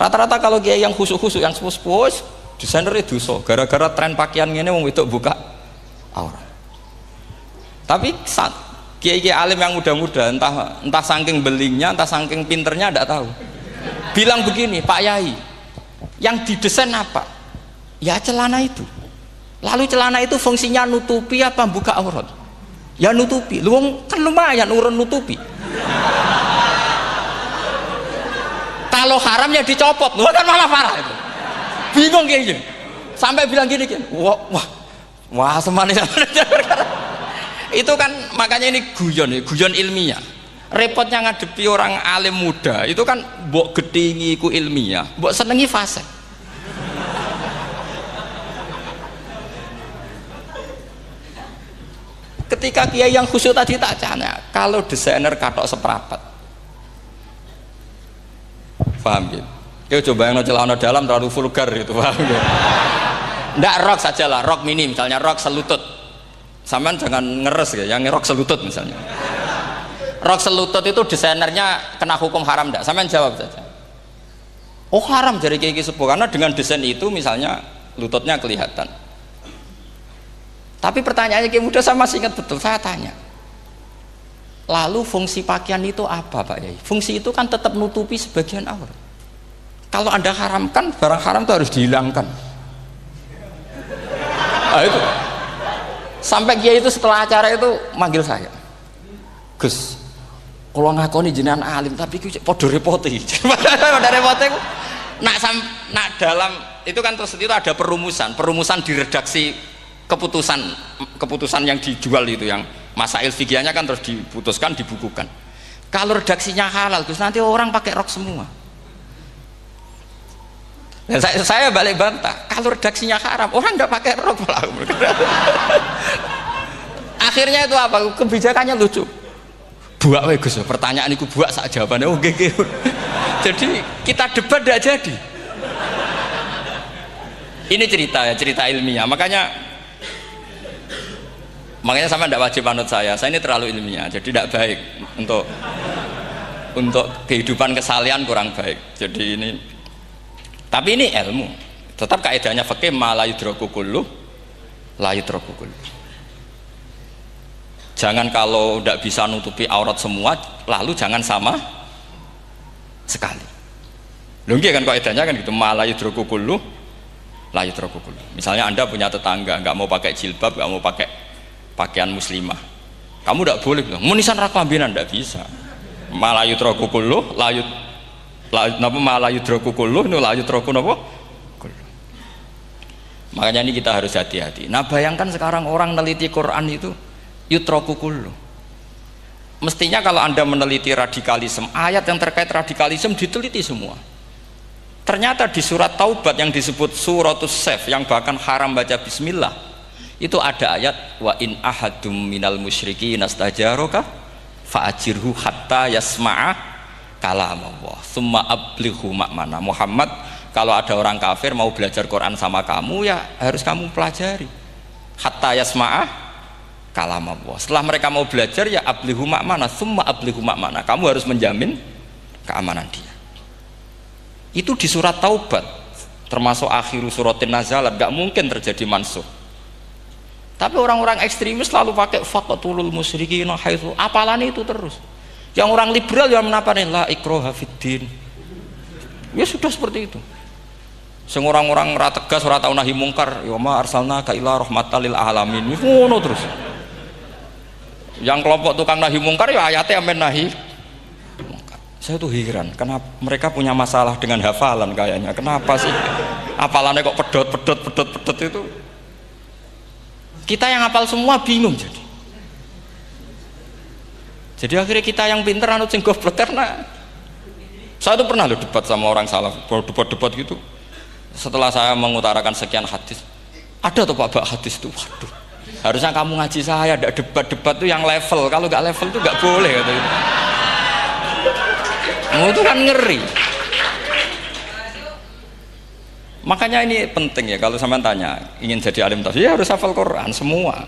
Rata-rata kalau kiai yang khusuk-khusuk, yang sepuh-sepuh, desainer itu dosa. Gara-gara tren pakaian ini wong wedok buka aurat. Tapi kiai-kiai alim yang muda-muda, entah saking belingnya, entah saking pinternya, tidak tahu. Bilang begini, Pak Yai, yang didesain apa? Ya celana itu. Lalu celana itu fungsinya nutupi apa buka aurat? Ya nutupi. Lu kan lumayan urun nutupi. Kalau haram ya dicopot, lu kan malah parah itu. Bingung kayak gini. Sampai bilang gini, wah semanis. Itu kan makanya ini guyon ilmiah. Repotnya ngadepi orang alim muda itu kan mbok gedhingi ku ilmiah, mbok senengi fasih. Ketika kiai yang khusyuk tadi tak tanya, kalau desainer katok seperapat, paham gitu? Ya coba yang celana dalam terlalu vulgar itu, paham gitu? Ndak rok sajalah, rok mini misalnya, rok selutut. Sampean jangan ngeres ya, yang rok selutut misalnya. Rok selutut itu desainernya kena hukum haram enggak? Sampean jawab saja. Oh haram dari kiai sepuh, karena dengan desain itu misalnya lututnya kelihatan. Tapi pertanyaannya kiai muda saya masih ingat betul, saya tanya. Lalu fungsi pakaian itu apa Pak Yai? Fungsi itu kan tetap nutupi sebagian aurat. Kalau Anda haramkan, barang haram itu harus dihilangkan. Nah, itu. Sampai kiai itu setelah acara itu manggil saya. Gus, kalau ngakoni jenengan alim tapi podo repoti. Pada repoti nak dalam itu kan terus itu ada perumusan di redaksi keputusan yang dijual itu, yang masail fikihnya kan terus diputuskan, dibukukan. Kalau redaksinya halal Gus, nanti orang pakai rok semua. Dan saya balik bantah, kalau redaksinya haram orang nggak pakai rok. Akhirnya itu apa? Kebijakannya lucu. Buak we Gus, pertanyaan itu buak sak jawabannya oke. Jadi kita debat tidak jadi. Ini cerita ilmiah. Makanya sama tidak wajib anut saya ini terlalu ilmiah, jadi tidak baik untuk kehidupan kesalian, kurang baik. Jadi ini, tapi ini ilmu, tetap kaidahnya fikih, ma la yudraku kullu la yudraku kullu. Jangan kalau tidak bisa nutupi aurat semua, lalu jangan sama sekali. Lunggi kan kaidahnya kan gitu, ma la yudroku kullu la yudroku kullu. Misalnya Anda punya tetangga nggak mau pakai jilbab, nggak mau pakai pakaian muslimah, kamu tidak boleh bilang munisan raklambinan, tidak bisa. Ma la yudroku kullu la yudroku kullu nu la yudroku napa kullu. Makanya ini kita harus hati-hati. Nah bayangkan sekarang orang neliti Quran itu yutroku kullu. Mestinya kalau Anda meneliti radikalisme, ayat yang terkait radikalisme diteliti semua. Ternyata di surat Taubat yang disebut suratus Saif, yang bahkan haram baca bismillah, itu ada ayat wa in ahadum minal musyrikin nastajaroka fa'ajirhu hatta yasma'a kalamullah thumma ablighu ma'mana. Muhammad, kalau ada orang kafir mau belajar Quran sama kamu, ya harus kamu pelajari hatta yasma'a kalamullah. Setelah mereka mau belajar, ya ablighu ma'mana thumma ablighu ma'mana, kamu harus menjamin keamanan dia. Itu di surat Taubat, termasuk akhiru suratin nazalat, gak mungkin terjadi mansuh. Tapi orang-orang ekstremis selalu pakai faqatulul musyrikin haitsu, apalan itu terus. Yang orang liberal yang menaparin la ikraha fiddin, ya sudah seperti itu. Sing orang-orang ora tegas, ora tau nahi mungkar, ya ma arsalnaka illa rahmatan lil alamin, ngono terus. Yang kelompok tukang nahi mungkar ya ayatnya amen nahi. Saya tuh heran, kenapa mereka punya masalah dengan hafalan kayaknya. Kenapa sih hafalannya kok pedot itu? Kita yang hafal semua bingung jadi. Jadi akhirnya kita yang pinter anut sing goblok. Karena saya tuh pernah loh debat sama orang salaf, debat gitu. Setelah saya mengutarakan sekian hadis, ada tuh Pak hadis tuh, waduh. Harusnya kamu ngaji saya, ada debat-debat tuh yang level. Kalau nggak level tuh nggak boleh katanya. Oh, itu kan ngeri. Makanya ini penting ya, kalau sampean tanya ingin jadi alim tafsir ya harus hafal Quran semua.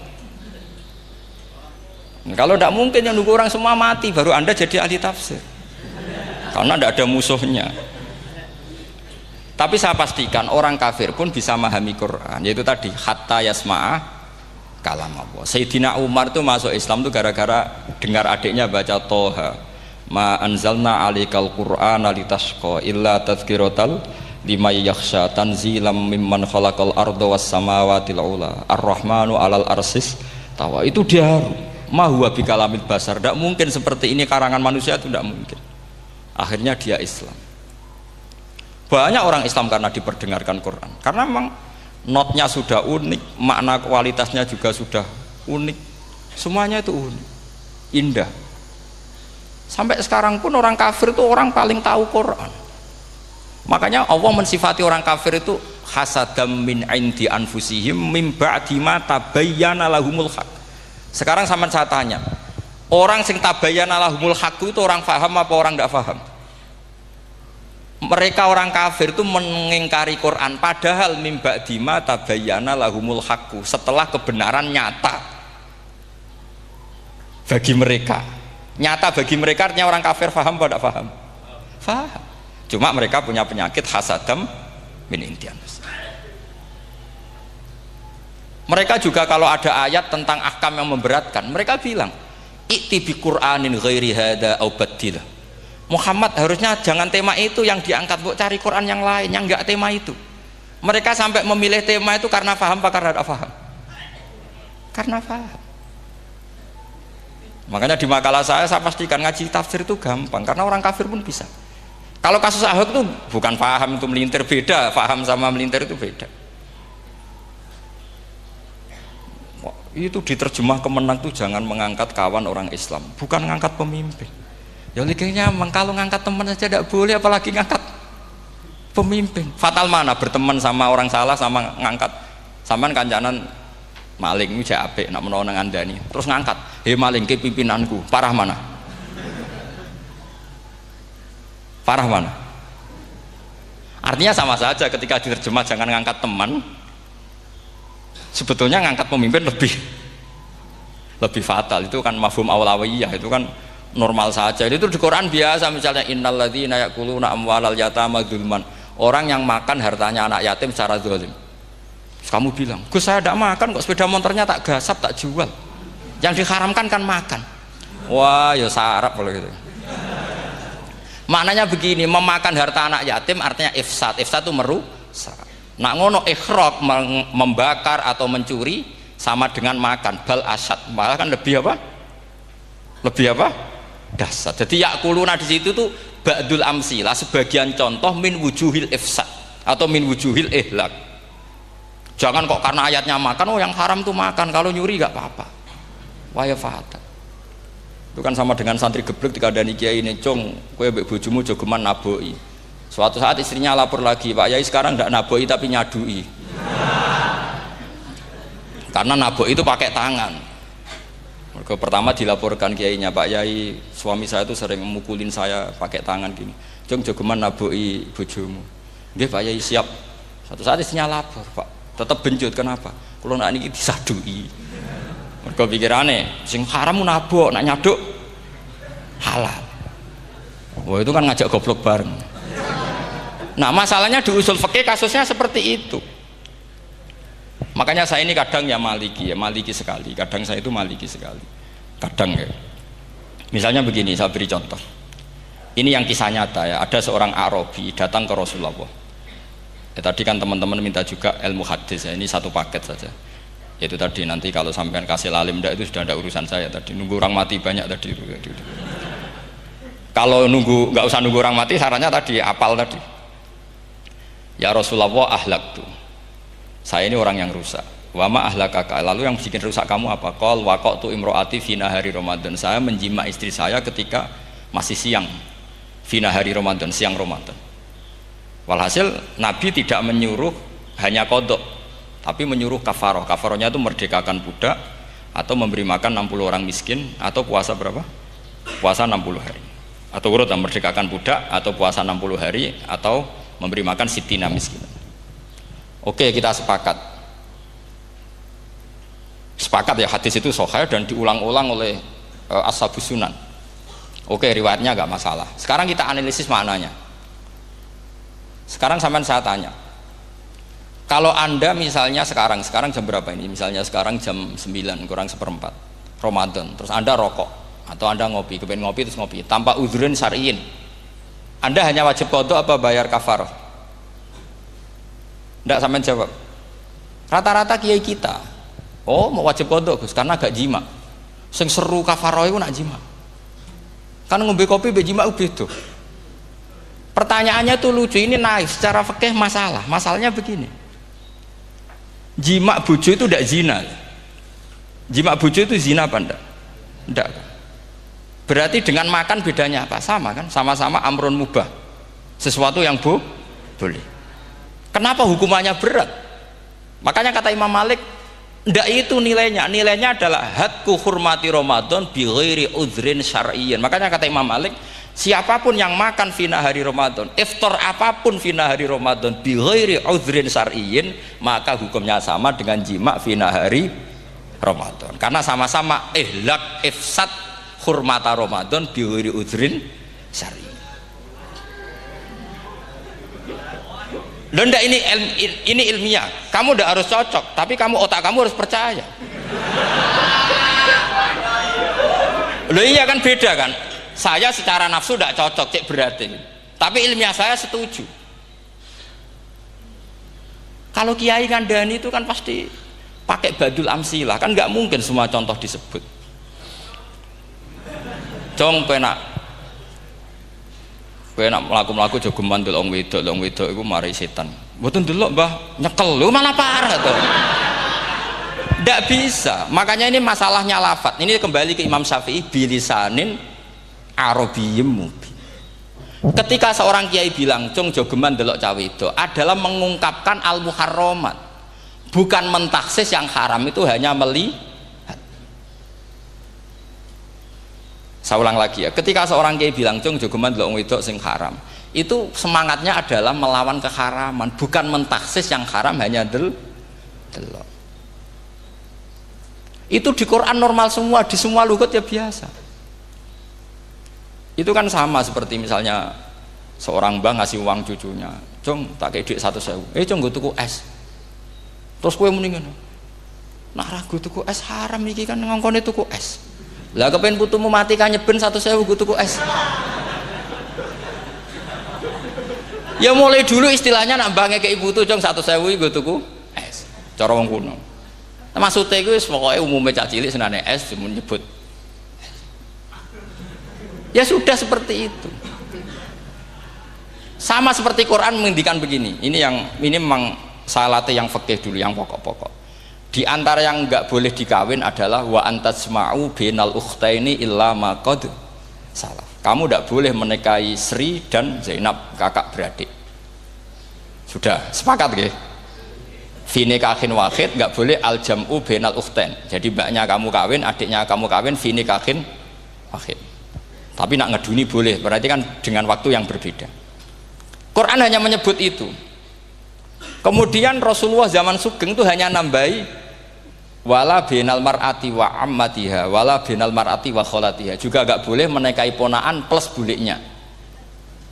Kalau tidak mungkin yang nunggu orang semua mati baru Anda jadi ahli tafsir, karena tidak ada musuhnya. Tapi saya pastikan orang kafir pun bisa memahami Quran, yaitu tadi hatta yasma'a kalam Allah. Sayyidina Umar itu masuk Islam itu gara-gara dengar adiknya baca Toha, ma anzalna alikal qur'ana litashqa illa tadhkiratal liman yakhsha tanzilam mimman khalaqal arda was samawati ula ar-rahmanu alal arsis tawa. Itu dia ma huwa bikalamil basar, tidak mungkin seperti ini karangan manusia, itu tidak mungkin. Akhirnya dia Islam. Banyak orang Islam karena diperdengarkan Quran, karena memang notnya sudah unik, makna kualitasnya juga sudah unik, semuanya itu unik, indah. Sampai sekarang pun orang kafir itu orang paling tahu Quran. Makanya Allah mensifati orang kafir itu hasadam min indi anfusihim mim ba'di ma tabayyana lahumul haq. Sekarang sama saya tanya, orang sing tabayyana lahumul haq itu orang faham apa orang tidak faham? Mereka orang kafir itu mengingkari Quran, padahal mim ba'di ma tabayyana lahumul haq, setelah kebenaran nyata bagi mereka. Nyata bagi mereka artinya orang kafir faham apa tidak faham? Faham. Cuma mereka punya penyakit hasadam min intian. Mereka juga kalau ada ayat tentang ahkam yang memberatkan, mereka bilang i'ti bi Qur'anin ghairi hada au badil. Muhammad harusnya jangan tema itu yang diangkat, bu cari Quran yang lain yang enggak tema itu. Mereka sampai memilih tema itu karena faham apa karena tidak faham? Karena faham. Makanya di makalah saya pastikan ngaji tafsir itu gampang, karena orang kafir pun bisa. Kalau kasus Ahok itu bukan paham itu melintir, beda. Paham sama melintir itu beda. Itu diterjemah kemenang tuh jangan mengangkat kawan orang Islam, bukan mengangkat pemimpin. Ya likinya kalau ngangkat teman saja tidak boleh, apalagi ngangkat pemimpin. Fatal mana berteman sama orang salah sama ngangkat. Saman kancanan maling ini apik nak menawa nang andani. Terus ngangkat, "Hei maling ke pimpinanku." Parah mana? Parah mana? Artinya sama saja ketika diterjemah jangan ngangkat teman. Sebetulnya ngangkat pemimpin lebih fatal. Itu kan mafhum awlawiyah, itu kan normal saja. Itu di Quran biasa, misalnya innalladzina ya'kuluna amwalal yatama dzulman. Orang yang makan hartanya anak yatim secara zalim. Kamu bilang, "Gus saya tidak makan kok, sepeda motornya tak gasap, tak jual." Yang diharamkan kan makan. Wah, ya sarap kalau gitu. Maknanya begini, memakan harta anak yatim artinya ifsad. Ifsad itu merusak. Nak ngono ikhraq, membakar atau mencuri sama dengan makan. Bal asad, malah kan lebih apa? Lebih apa? Dasar. Jadi yakuluna di situ tuh ba'dul amsilah, sebagian contoh min wujuhil ifsad atau min wujuhil ihlak. Jangan kok karena ayatnya makan, oh yang haram tuh makan, kalau nyuri gak apa-apa. Waya fata. Itu kan sama dengan santri geblek dikandani kiai ini, "Cung, kowe mbek bojomu jogeman naboi." Suatu saat istrinya lapor lagi, "Pak Yai sekarang ndak naboi tapi nyadui." Karena naboi itu pakai tangan. Mereka pertama dilaporkan kiainya, "Pak Yai, suami saya itu sering memukulin saya pakai tangan gini. Cung, jogeman naboi bojomu." "Nggih Pak Yai, siap." Suatu saat istrinya lapor, "Pak, tetap benjut, kenapa? Kulo nak niki disadui." Mereka pikirannya, sing haram nabok, nak nyaduk halal. Wah itu kan ngajak goblok bareng. Nah masalahnya di usul fikih kasusnya seperti itu. Makanya saya ini kadang ya maliki sekali. Kadang saya itu maliki sekali. Kadang ya. Misalnya begini, saya beri contoh. Ini yang kisah nyata ya. Ada seorang Arabi datang ke Rasulullah. Ya, tadi kan teman-teman minta juga ilmu hadis ya. Ini satu paket saja. Itu tadi nanti kalau sampean kasih lalim ndak itu sudah ada urusan saya tadi, nunggu orang mati banyak tadi itu. Kalau nggak usah nunggu orang mati, sarannya tadi apal tadi. Ya Rasulullah ahlak tuh, saya ini orang yang rusak. Wama ahlakaka, lalu yang bikin rusak kamu apa? Qol waqatu imroati fina hari Ramadan, saya menjima istri saya ketika masih siang, fina hari Ramadan, siang Ramadan. Walhasil Nabi tidak menyuruh hanya kodok, tapi menyuruh kafaroh. Kafarohnya itu merdekakan budak atau memberi makan 60 orang miskin atau puasa berapa? Puasa 60 hari. Atau urut merdekakan budak atau puasa 60 hari atau memberi makan sitina miskin. Oke, kita sepakat. Sepakat ya, hadis itu sahih dan diulang-ulang oleh Ashabus Sunan. Oke, riwayatnya enggak masalah. Sekarang kita analisis maknanya. Sekarang sampean saya tanya. Kalau Anda misalnya sekarang jam berapa ini? Misalnya sekarang jam 9 kurang seperempat Ramadan, terus Anda rokok atau Anda ngopi, kepengen ngopi terus ngopi tanpa udhrin syar'iyin. Anda hanya wajib qadha apa bayar kafarah? Ndak sampean jawab. Rata-rata kiai kita, oh mau wajib qadha Gus karena gak jima. Sing seru kafarah itu nak jima. Kan ngombe kopi be jima beda. Pertanyaannya tuh lucu, ini naif secara fikih masalah. Masalahnya begini. Jima bojo itu tidak zina. Jima bojo itu zina apa enggak? Enggak. Berarti dengan makan bedanya apa? Sama kan? Sama-sama amrun mubah. Sesuatu yang boleh. Kenapa hukumannya berat? Makanya kata Imam Malik, enggak itu nilainya. Nilainya adalah hadku hurmati Ramadan bi ghairi udhrin syar'iyyin. Makanya kata Imam Malik, siapapun yang makan fina hari Ramadan, iftar apapun fina hari Ramadan bi ghairi udhrin syar'iyyin, maka hukumnya sama dengan jima fina hari Ramadan. Karena sama-sama ihlak ifsad hurmata Ramadan bi ghairi udhrin syar'iyyin. Loh ndak, ini ilmiah. Kamu ndak harus cocok, tapi otak kamu harus percaya. Loh iya kan beda kan? Saya secara nafsu tidak cocok, cek berarti. Tapi ilmiah saya setuju. Kalau kiai kandani itu kan pasti pakai badul amsilah, kan nggak mungkin semua contoh disebut. Jong penak melaku jogeman delok wedok itu mari setan. Mboten delok Mbah, nyekel lho malah parah tuh. Ndak bisa. Makanya ini masalahnya lafat. Ini kembali ke Imam Syafi'i bilisanin Arabiyyim mubin. Ketika seorang kiai bilang cung jogeman delok cawe itu adalah mengungkapkan al-muharramat, bukan mentaksis yang haram itu hanya melihat. Saya ulang lagi ya, ketika seorang kiai bilang cung jogeman delok wedok sing haram, itu semangatnya adalah melawan keharaman, bukan mentaksis yang haram hanya delok. Itu di Quran normal semua, di semua lugat ya biasa. Itu kan sama seperti misalnya seorang mbah ngasih uang cucunya, cung tak kayak duit 100.000, cung gue tuku es, terus kue mendingan Nak ragu tuku es haram iki kan ngongkone tuku es. Lah kepen putumu mati kan nyeben 1.000 gue tuku es. Ya mulai dulu istilahnya nak mbah ngekeki putu jong 1.000 gue tuku es. Cara wong kuno. Maksudnya gue pokoknya umumnya cah cilik senane es cuma nyebut. Ya sudah seperti itu. Sama seperti Quran menghentikan begini. Ini memang salate yang fikih dulu, yang pokok-pokok. Di antara yang enggak boleh dikawin adalah wa antasma'u bainal ukhtaini illa ma qad salaf. Kamu enggak boleh menikahi Sri dan Zainab, kakak beradik. Sudah sepakat nggih? Fi nikahin wahid enggak boleh al jam'u bainal ukhtain. Jadi mbaknya kamu kawin, adiknya kamu kawin fi nikahin wahid. Tapi nak ngeduni boleh, berarti kan dengan waktu yang berbeda. Quran hanya menyebut itu. Kemudian Rasulullah zaman Sugeng itu hanya nambahi wala binal mar'ati wa ammatiha wala binal mar'ati wa kholatiha, juga agak boleh menikahi ponaan plus buliknya,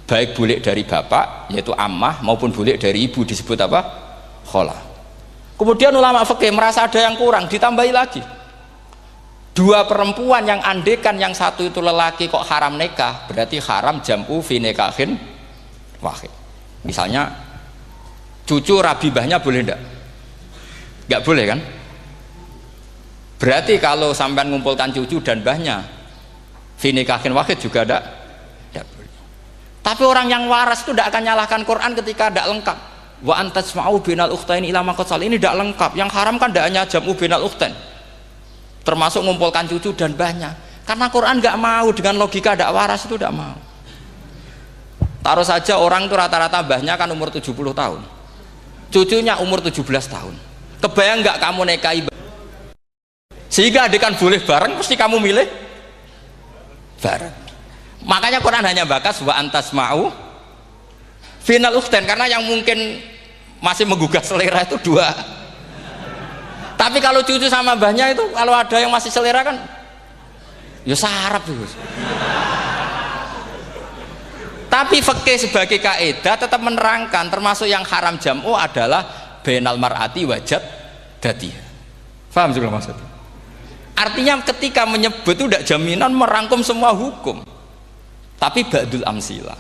baik bulik dari bapak yaitu ammah maupun bulik dari ibu disebut apa? Kholah. Kemudian ulama fikih merasa ada yang kurang, ditambahi lagi 2 perempuan yang andekan yang satu itu lelaki kok haram nikah, berarti haram jam'u fi nikahin wahid. Misalnya cucu rabibahnya boleh enggak? Enggak boleh kan? Berarti kalau sampai mengumpulkan cucu dan mbahnya fi nikahin wahid juga tidak boleh. Tapi orang yang waras itu tidak akan nyalahkan Quran ketika tidak lengkap. Wa antasma'u bainal ukhtain ila ma qad salaf, ini tidak lengkap. Yang haram kan tidak hanya jam'u bainal ukhtain, termasuk mengumpulkan cucu dan mbahnya. Karena Quran nggak mau dengan logika tidak waras, itu tidak mau. Taruh saja orang itu rata-rata mbahnya kan umur 70 tahun, cucunya umur 17 tahun. Kebayang nggak kamu nikahi sehingga adekan boleh bareng, pasti kamu milih bareng. Makanya Quran hanya bakas wa antasma'u final ukhtain, karena yang mungkin masih menggugah selera itu 2. Tapi kalau cucu sama mbahnya itu, kalau ada yang masih selera kan ya sarap itu. Tapi fikih sebagai kaidah tetap menerangkan termasuk yang haram jam'u adalah bainal mar'ati wajad datiha. Paham juga maksudnya? Artinya ketika menyebut itu tidak jaminan merangkum semua hukum, tapi ba'dul amsilah.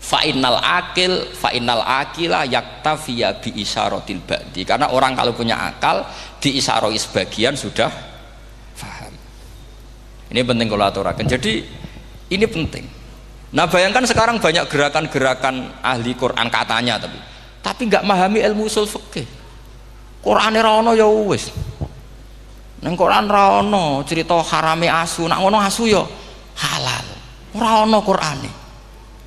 Fa'innal akila yaktafiya bi isyaratil ba'di, karena orang kalau punya akal diisyaroi sebagian sudah paham. Ini penting kalau aturakan. Jadi ini penting. Nah bayangkan sekarang banyak gerakan-gerakan ahli Quran katanya, tapi nggak memahami ilmu usul fikih. Qur'ane ra ono ya wis. Nang Quran ra ono cerita harame asu, nak ngono asu ya halal. Ora ono Qur'ane.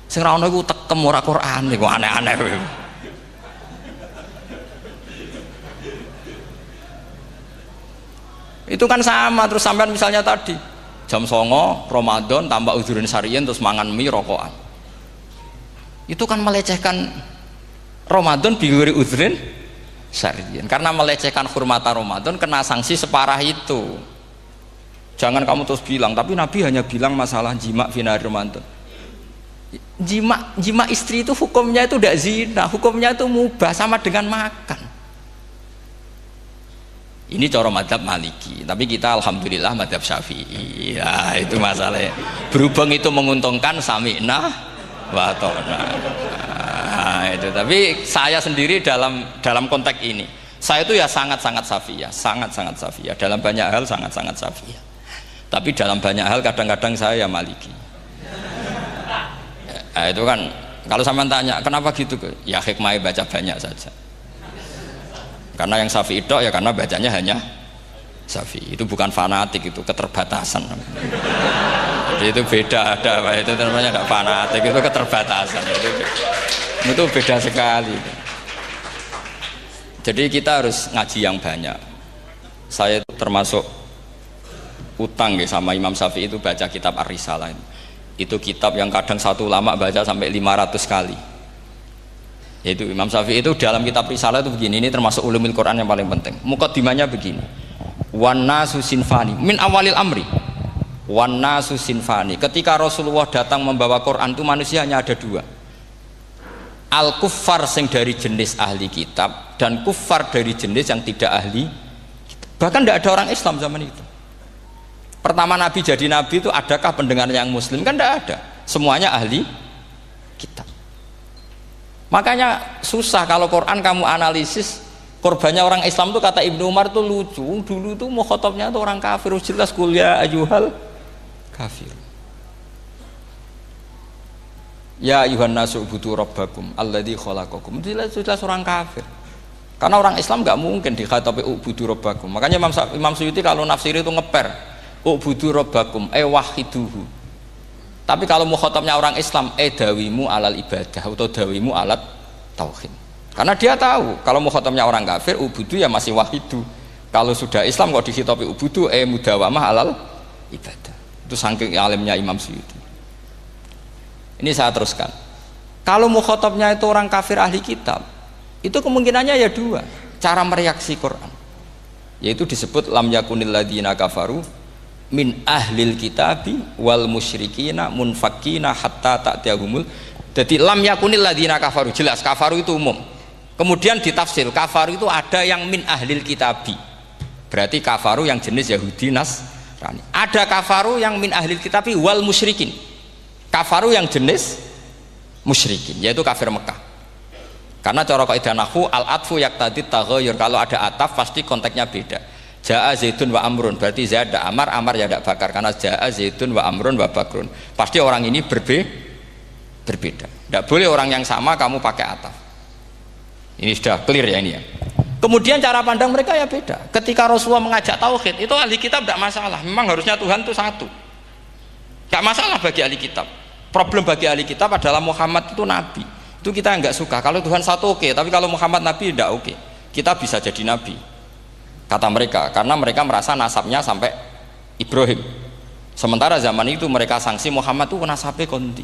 Sing ra ono iku tekem ora Qur'ane, kok aneh-aneh kowe. Itu kan sama, terus sampean misalnya tadi jam 09.00 Ramadan tambah udhurin syariyin terus mangan mie rokokan. Itu kan melecehkan Ramadan biguri udhurin syariyin, karena melecehkan hurmata Ramadan kena sanksi separah itu. Jangan kamu terus bilang tapi Nabi hanya bilang masalah jima finari Ramadan. Jima istri itu hukumnya itu tidak zina, hukumnya itu mubah, sama dengan makan. Ini cara madhab Maliki, tapi kita alhamdulillah madhab Syafi'i. Ya itu masalahnya. Berhubung itu menguntungkan sami'na wa ta'na. Nah, itu. Tapi saya sendiri dalam konteks ini, saya itu ya sangat-sangat Syafi'iyah, sangat-sangat Syafi'iyah. Dalam banyak hal sangat-sangat Syafi'iyah. Tapi dalam banyak hal kadang-kadang saya ya Maliki. Nah, itu kan kalau sampean tanya kenapa gitu, ya hikmahnya baca banyak saja. Karena yang Syafi'i itu ya karena bacanya hanya Syafi'i. Itu bukan fanatik, itu keterbatasan. Jadi itu beda, itu namanya tidak fanatik, itu keterbatasan. Itu beda sekali. Jadi kita harus ngaji yang banyak. Saya itu termasuk utang ya sama Imam Syafi'i itu baca kitab Ar-Risalah. Itu kitab yang kadang satu ulama baca sampai 500 kali. Yaitu Imam Syafi'i itu dalam kitab Risalah itu begini, ini termasuk ulumul Quran yang paling penting. Muqaddimahnya begini. Wan nasu sinfani min awalil amri. Wan nasu sinfani. Ketika Rasulullah datang membawa Quran itu manusia hanya ada 2. al kuffar sing dari jenis ahli kitab dan kuffar dari jenis yang tidak ahli kitab. Bahkan tidak ada orang Islam zaman itu. Pertama Nabi jadi Nabi itu adakah pendengar yang Muslim? Kan tidak ada, semuanya ahli kitab. Makanya susah kalau Quran kamu analisis korbannya orang Islam tuh, kata Ibnu Umar tuh lucu. Dulu tuh mukhotobnya tuh orang kafir, jelas kuliah ayyuhal kafir. Ya ayuhan nasu ubudu rabbakum alladzi khalaqakum. Jelas orang kafir. Karena orang Islam nggak mungkin dikhatabi ubudu rabbakum. Makanya Imam Suyuti kalau nafsir itu ngeper ubudu rabbakum wahiduhu. Tapi kalau mukhatabnya orang Islam dawimu alal ibadah atau dawimu alat tauhid. Karena dia tahu kalau mukhatabnya orang kafir ubudu ya masih wahidu. Kalau sudah Islam kok dikhitabi ubudu mudawamah alal ibadah. Itu saking alimnya Imam Suyuti. Ini saya teruskan. Kalau mukhatabnya itu orang kafir ahli kitab, itu kemungkinannya ya dua cara mereaksi Quran. Yaitu disebut lam yakunil ladzina kafaru min ahlil kitabi wal musyrikina munfakina hatta ta'tiyahumul. Jadi lam yakunil ladzina kafaru, jelas kafaru itu umum. Kemudian ditafsir kafaru itu ada yang min ahlil kitabi, berarti kafaru yang jenis Yahudi Nasrani. Ada kafaru yang min ahlil kitabi wal musyrikin, kafaru yang jenis musyrikin, yaitu kafir Mekah. Karena cara kaidah nahwu al atfu yaqtadi taghayyur, kalau ada ataf pasti konteksnya beda. Jaa Zaidun wa Amrun, berarti Zaid ada Amar, Amar ya tidak Bakar, karena Jaa Zaidun wa Amrun wa Bakrun, pasti orang ini berbeda. Tidak boleh orang yang sama kamu pakai ataf. Ini sudah clear ya ini ya. Kemudian cara pandang mereka ya beda. Ketika Rasulullah mengajak tauhid, itu ahli kitab tidak masalah. Memang harusnya Tuhan itu satu, tidak masalah bagi ahli kitab. Problem bagi ahli kitab adalah Muhammad itu nabi. Itu kita nggak suka. Kalau Tuhan satu oke, tapi kalau Muhammad nabi tidak oke. Kita bisa jadi nabi, kata mereka, karena mereka merasa nasabnya sampai Ibrahim. Sementara zaman itu mereka sanksi Muhammad itu nasabnya konti,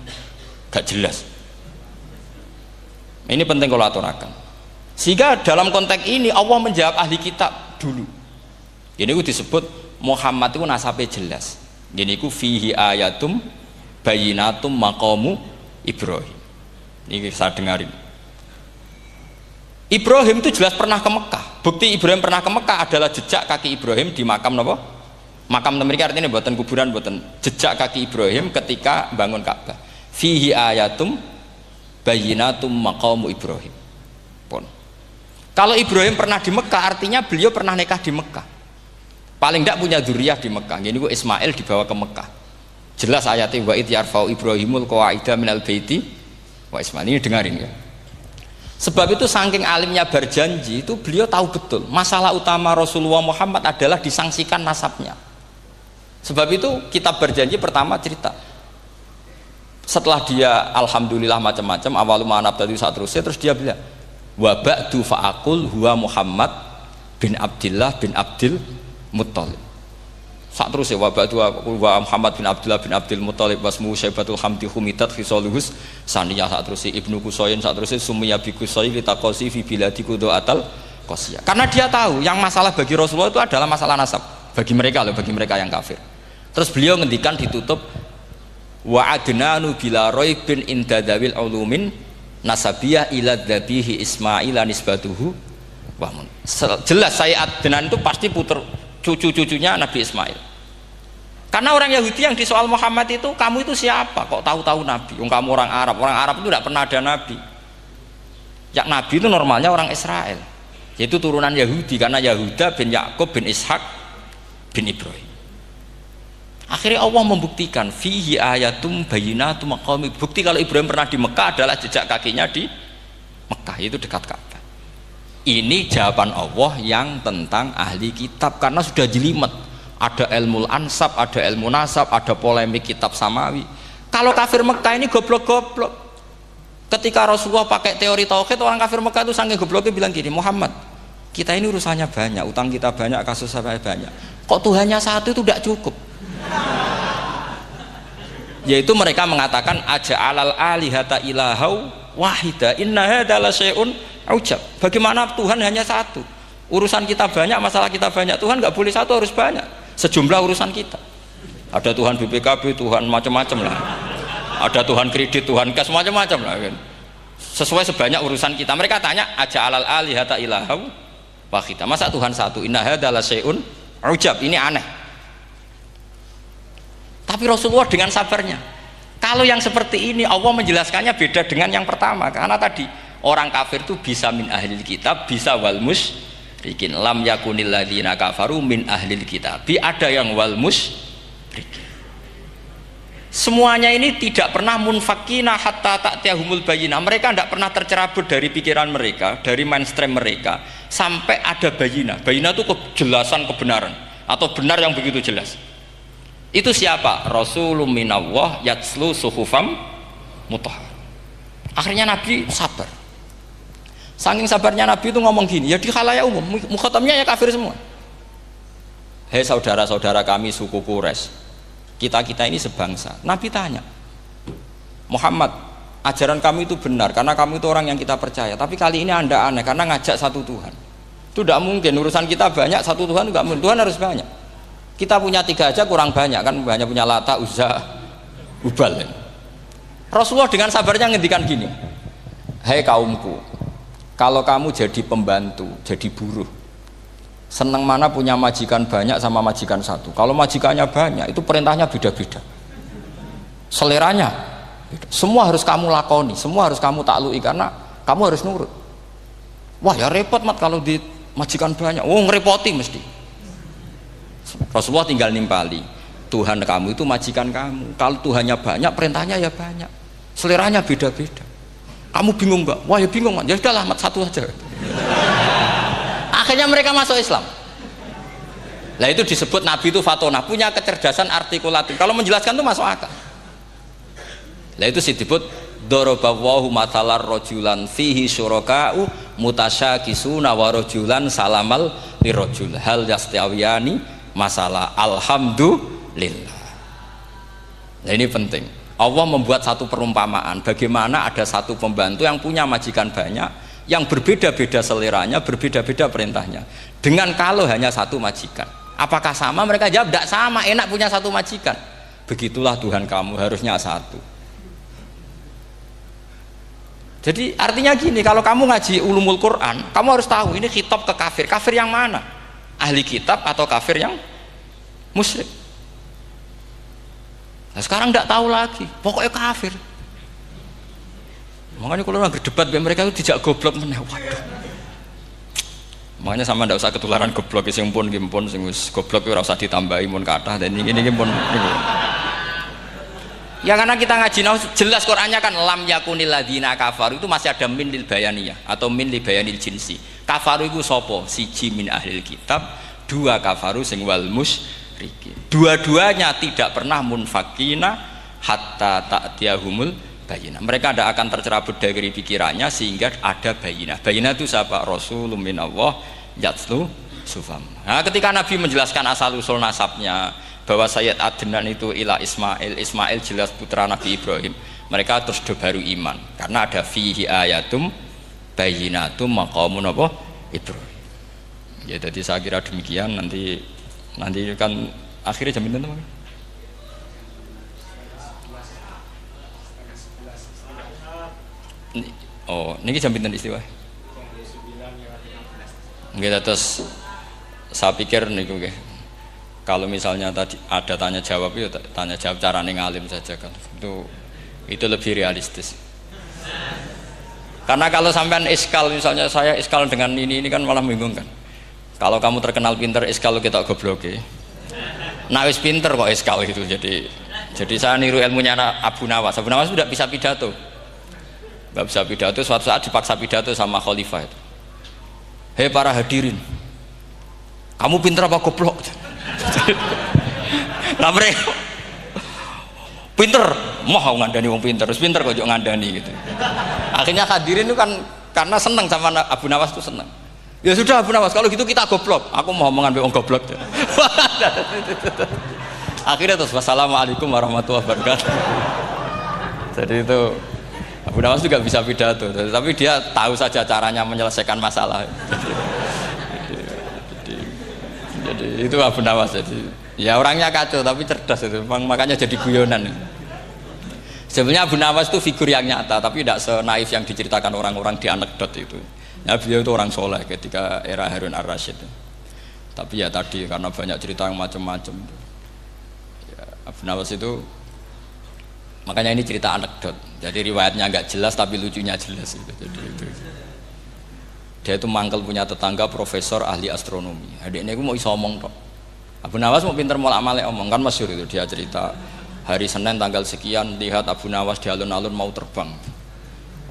gak jelas. Ini penting kalau aturakan. Sehingga dalam konteks ini Allah menjawab ahli kitab dulu. Ini itu disebut Muhammad itu nasabnya jelas. Ini itu fihi ayatum bayinatum maqamu Ibrahim. Ini saya dengarin. Ibrahim itu jelas pernah ke Mekah. Bukti Ibrahim pernah ke Mekah adalah jejak kaki Ibrahim di makam apa? Makam mereka, artinya buatan kuburan, buatan jejak kaki Ibrahim ketika bangun Ka'bah. Fihi ayatum bayinatum maqamu Ibrahim. Pun. Kalau Ibrahim pernah di Mekah, artinya beliau pernah nikah di Mekah. Paling tidak punya dzurriyyah di Mekah. Jadi Ismail dibawa ke Mekah. Jelas ayatnya wa id yarfa'u Ibrahimul qawaida minal baiti wa Ismail. Ini dengarin ya. Sebab itu saking alimnya berjanji itu beliau tahu betul masalah utama Rasulullah Muhammad adalah disangsikan nasabnya. Sebab itu kitab berjanji pertama cerita setelah dia alhamdulillah macam-macam awaluma nabtadi saat terus dia bilang wa ba'du fa'akul huwa Muhammad bin Abdillah bin Abdil Muttalib. Saat terus ya wa ba'du wa Muhammad bin Abdillah bin Abdil Muttalib wasmu syaibatul hamdi humidat khisaluhus saniyah. Saat terus Ibnu Qusayn, saat terus sumiyya bi Qusayn litaqasi fi biladi qudu'atal qasiyah. Karena dia tahu yang masalah bagi Rasulullah itu adalah masalah nasab bagi mereka loh, bagi mereka yang kafir. Terus beliau ngendikan ditutup wa adnanu bila raibin indadawil ulumin nasabiyah ila dhabihi Ismaila nisbatuhu wa mun. Jelas saya Adnan itu pasti puter cucu-cucunya Nabi Ismail. Karena orang Yahudi yang disoal Muhammad itu, kamu itu siapa kok tahu-tahu Nabi? Kamu orang Arab itu tidak pernah ada Nabi. Yang Nabi itu normalnya orang Israel, yaitu turunan Yahudi, karena Yahuda bin Yakub bin Ishak bin Ibrahim. Akhirnya Allah membuktikan fihi ayatum bayinatum maqami. Bukti kalau Ibrahim pernah di Mekah adalah jejak kakinya di Mekah, itu dekat Ka'bah. Ini jawaban Allah yang tentang ahli kitab, karena sudah jelimet. Ada ilmu ansab, ada ilmu nasab, ada polemik kitab samawi. Kalau kafir Mekah ini goblok-goblok. Ketika Rasulullah pakai teori tauhid, orang kafir Mekah itu saking gobloknya bilang gini, Muhammad, kita ini urusannya banyak, utang kita banyak, kasus saya banyak. Kok Tuhannya satu itu tidak cukup? Yaitu mereka mengatakan aja'alal alihata ilahau wahida inna hadza la syai'un ujab. Bagaimana Tuhan hanya satu? Urusan kita banyak, masalah kita banyak, Tuhan nggak boleh satu, harus banyak. Sejumlah urusan kita. Ada Tuhan BPKB, Tuhan macam-macam lah. Ada Tuhan kredit, Tuhan kas macam-macam lah kan. sesuai sebanyak urusan kita. Mereka tanya aja alal alihata ilahu wahida, masa Tuhan satu, inna hadza la syai'un ujab, ini aneh. Tapi Rasulullah dengan sabarnya, kalau yang seperti ini Allah menjelaskannya beda dengan yang pertama, karena tadi orang kafir itu bisa min ahlil kitab, bisa wal musyrikin. Lam yakunil ladzina kafaru min ahlil kitab, ada yang wal musyrikin. Semuanya ini tidak pernah munfakina hatta ta'tiyahumul bayyinah. Mereka tidak pernah tercerabut dari pikiran mereka, dari mainstream mereka, sampai ada bayyinah. Bayyinah itu kejelasan kebenaran atau benar yang begitu jelas. Itu siapa? Rasulun minallah yatslu suhufam mutahhar. Akhirnya Nabi sabar. Saking sabarnya Nabi itu ngomong gini, ya di khalayak umum, mukhatamnya ya kafir semua. Hei saudara-saudara kami suku Quraisy, kita ini sebangsa. Nabi tanya, Muhammad, ajaran kami itu benar karena kamu itu orang yang kita percaya, tapi kali ini anda aneh karena ngajak satu Tuhan. Itu tidak mungkin, urusan kita banyak, satu Tuhan juga mungkin, Tuhan harus banyak. Kita punya 3 aja kurang banyak, kan hanya punya Lata, Uzza, Hubal. Rasulullah dengan sabarnya ngendikan gini, hei kaumku, kalau kamu jadi pembantu, jadi buruh, senang mana punya majikan banyak sama majikan satu. Kalau majikannya banyak, itu perintahnya beda-beda, seleranya beda. Semua harus kamu lakoni, semua harus kamu taklui karena kamu harus nurut. Wah ya repot mat kalau di majikan banyak, oh ngerepoti mesti. Rasulullah tinggal nimpali, Tuhan kamu itu majikan kamu, kalau Tuhannya banyak, perintahnya ya banyak, seleranya beda-beda. Kamu bingung nggak? Wah ya bingung, ya sudahlah mat satu aja. Akhirnya mereka masuk Islam. Nah itu disebut Nabi itu fatona, punya kecerdasan artikulatif. Kalau menjelaskan itu masuk akal. Nah itu disebut dorobawahu matalar rojulan fihi syuraka'u mutasyakisuna wa rojulan salamal lirojul hal yastawiyani masalah alhamdulillah. Nah ini penting. Allah membuat satu perumpamaan bagaimana ada satu pembantu yang punya majikan banyak, yang berbeda-beda seleranya, berbeda-beda perintahnya, dengan kalau hanya satu majikan. Apakah sama? Mereka jawab tidak sama, enak punya satu majikan. Begitulah Tuhan kamu, harusnya satu. Jadi artinya gini, kalau kamu ngaji ulumul Quran, kamu harus tahu ini khitab ke kafir. Kafir yang mana? Ahli kitab atau kafir yang musyrik? Nah sekarang tidak tahu lagi, pokoknya kafir. Makanya kalau orang berdebat mereka itu tidak goblok meneh. Waduh. Makanya sama tidak usah ketularan goblok, sing pun sing wis goblok ora usah ditambahi mun kathah dan ini pun. Ya karena kita ngaji jelas Qur'annya kan lam yakunil ladzina kafaru, itu masih ada min lil bayaniyah atau min li bayanil jinsi. Kafaru itu sapa? Siji min ahlil kitab, 2 kafaru sing wal musyrikin. Dua-duanya tidak pernah munfakina hatta ta'tiyahumul bayyinah. Mereka tidak akan tercerabut dari pikirannya sehingga ada bayyinah. Bayyinah itu siapa? Rasulun minallah yatslu sufam. Nah, ketika Nabi menjelaskan asal usul nasabnya bahwa Sayyid Adnan itu ila Ismail jelas putra Nabi Ibrahim, mereka terus baru iman karena ada fihi ayatum bayyinatum maqamun apa Ibrahim. Ya jadi saya kira demikian. Nanti kan akhirnya jam itu teman. Oh, ini jam pinten istiwa? Nggih, terus saya pikir niku nggih. Kalau misalnya tadi ada tanya jawab, ya tanya jawab carane ngalim saja kan. Itu lebih realistis. Karena kalau sampean iskal, misalnya saya iskal dengan ini kan malah membingungkan. Kalau kamu terkenal pinter, iskal kita goblok. Nah wis pinter kok iskal itu. Jadi saya niru ilmunya Abu Nawas. Abu Nawas tidak bisa pidato. Nggak bisa pidato, suatu saat dipaksa pidato sama khalifah itu. Hei para hadirin, kamu pinter apa goblok? Nah mereka pinter, mau ngandani wong pinter, terus pinter kok ngandani gitu. Akhirnya hadirin itu kan karena seneng sama Abu Nawas itu seneng. Ya sudah Abu Nawas, kalau gitu kita goblok. Aku mau mengambil wong goblok. Akhirnya terus wassalamualaikum warahmatullahi wabarakatuh. Jadi itu Abu Nawas juga bisa pidato, tapi dia tahu saja caranya menyelesaikan masalah. Jadi itu Abu Nawas. Jadi ya orangnya kacau tapi cerdas itu, makanya jadi guyonan. Sebenarnya Abu Nawas itu figur yang nyata, tapi tidak senaif yang diceritakan orang-orang di anekdot itu. Ya, beliau itu orang soleh ketika era Harun ar-Rasyid. Tapi ya tadi karena banyak cerita yang macam-macam. Ya, Abu Nawas itu, makanya ini cerita anekdot. Jadi riwayatnya agak jelas tapi lucunya jelas itu. Jadi itu. Dia itu mangkel punya tetangga profesor ahli astronomi. Adiknya itu mau iso omong tok. Abu Nawas mau pinter molak-malik omong kan masyhur itu dia cerita. Hari Senin tanggal sekian lihat Abu Nawas di alun-alun mau terbang.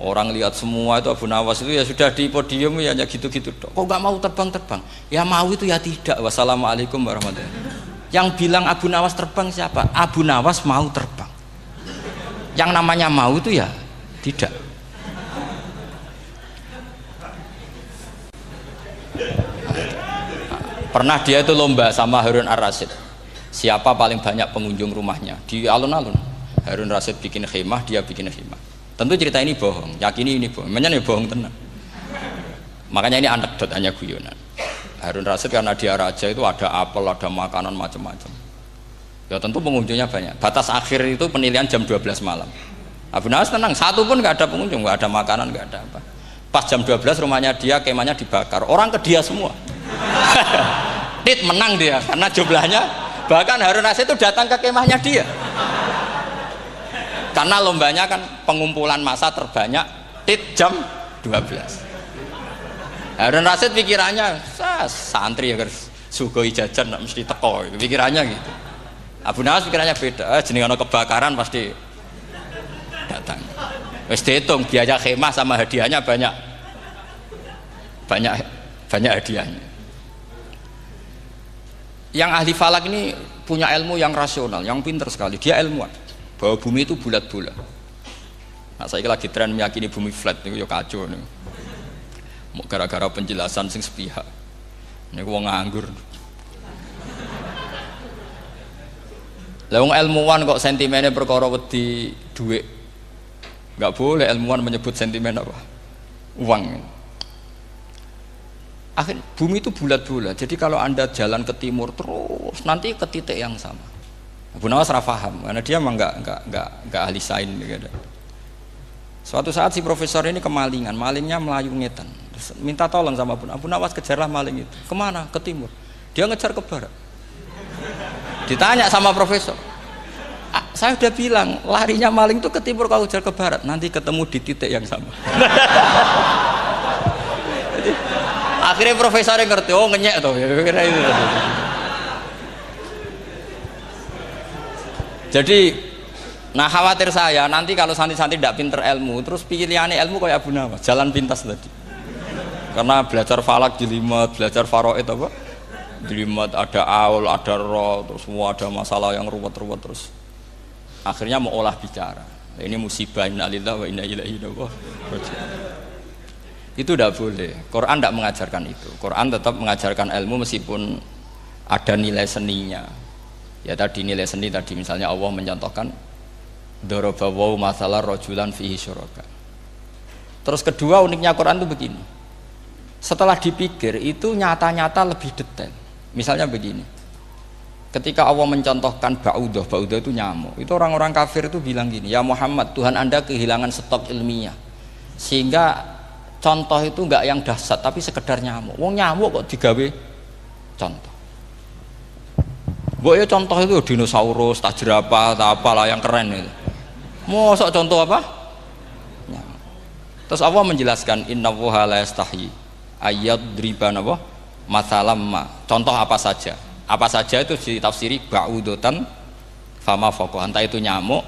Orang lihat semua itu Abu Nawas itu ya sudah di podium ya hanya gitu-gitu. Kok nggak mau terbang-terbang? Ya mau itu ya tidak. Wassalamualaikum warahmatullahi wabarakatuh. Yang bilang Abu Nawas terbang siapa? Abu Nawas mau terbang. Yang namanya mau itu ya tidak. Pernah dia itu lomba sama Harun ar-Rasyid. Siapa paling banyak pengunjung rumahnya di alun-alun. Harun Rasyid bikin khemah, dia bikin khemah. Tentu cerita ini bohong, yakini ini bohong. Memangnya bohong tenang. Makanya ini anekdot, hanya guyonan. Harun Rasyid karena dia raja itu ada apel, ada makanan macam-macam. Ya tentu pengunjungnya banyak. Batas akhir itu penilaian jam 12 malam. Abu Nawas tenang, satu pun nggak ada pengunjung, nggak ada makanan, nggak ada apa. Pas jam 12 rumahnya dia, kemahnya dibakar. Orang ke dia semua. Tit menang dia karena jumlahnya. Bahkan Harun Rasyid itu datang ke kemahnya dia karena lombanya kan pengumpulan massa terbanyak tit jam 12. Harun Rasyid pikirannya santri ya sugoi jajan mesti teko pikirannya gitu. Abu Nawas pikirannya beda, jeneng ana kebakaran pasti datang. Wis dihitung biaya khemah sama hadiahnya banyak hadiahnya. Yang ahli falak ini punya ilmu yang rasional, yang pinter sekali. Dia ilmuwan bahwa bumi itu bulat-bulat. Nah, saya lagi tren meyakini bumi flat nih, yo kacau nih. Mau gara-gara penjelasan sing sepihak. Ini wong nganggur. Lah wong ilmuwan kok sentimennya perkara wedi duit. Enggak boleh ilmuwan menyebut sentimen apa? Uang. Akhir bumi itu bulat-bulat. Jadi kalau Anda jalan ke timur terus nanti ke titik yang sama. Abu Nawas paham karena dia memang enggak ahli sains gitu. Suatu saat si profesor ini kemalingan, malingnya melayu ngetan. Terus minta tolong sama Abu Nawas kejarlah maling itu. Kemana? Ke timur. Dia ngejar ke barat. Ditanya sama profesor. Saya udah bilang larinya maling itu ke timur, kalau kejar ke barat nanti ketemu di titik yang sama. Akhirnya profesor yang ngerti, oh ngenyek tuh, kira itu. Jadi, nah khawatir saya nanti kalau santri-santri tidak pinter ilmu, terus pilihannya ilmu kayak Abu Nawas, jalan pintas tadi. Karena belajar falak jelimet, belajar faraid apa? Jelimet ada aul, ada roh, terus semua ada masalah yang ruwet-ruwet terus. Akhirnya mau olah bicara. Ini musibah innalillahi wa inna ilaihi raji'un. Itu tidak boleh. Quran tidak mengajarkan itu. Quran tetap mengajarkan ilmu meskipun ada nilai seninya. Ya tadi nilai seni tadi misalnya Allah mencontohkan daraba wa masalah rajulan fihi syuraka. Terus kedua uniknya Quran itu begini. Setelah dipikir itu nyata-nyata lebih detail. Misalnya begini. Ketika Allah mencontohkan ba'udah itu nyamuk. Itu orang-orang kafir itu bilang gini, "Ya Muhammad, Tuhan Anda kehilangan stok ilmiah." Sehingga contoh itu enggak yang dahsyat tapi sekedar nyamuk. Wong nyamuk kok digawe contoh. Mbok ya contoh itu dinosaurus, tak jerapah, tak apalah yang keren itu. Mosok contoh apa? Nyamuk. Terus Allah menjelaskan innallaha la yastahyi ayyadriba apa? Mathalam ma. Contoh apa saja? Apa saja itu ditafsiri ba'udatan fama faqaha. Entah itu nyamuk,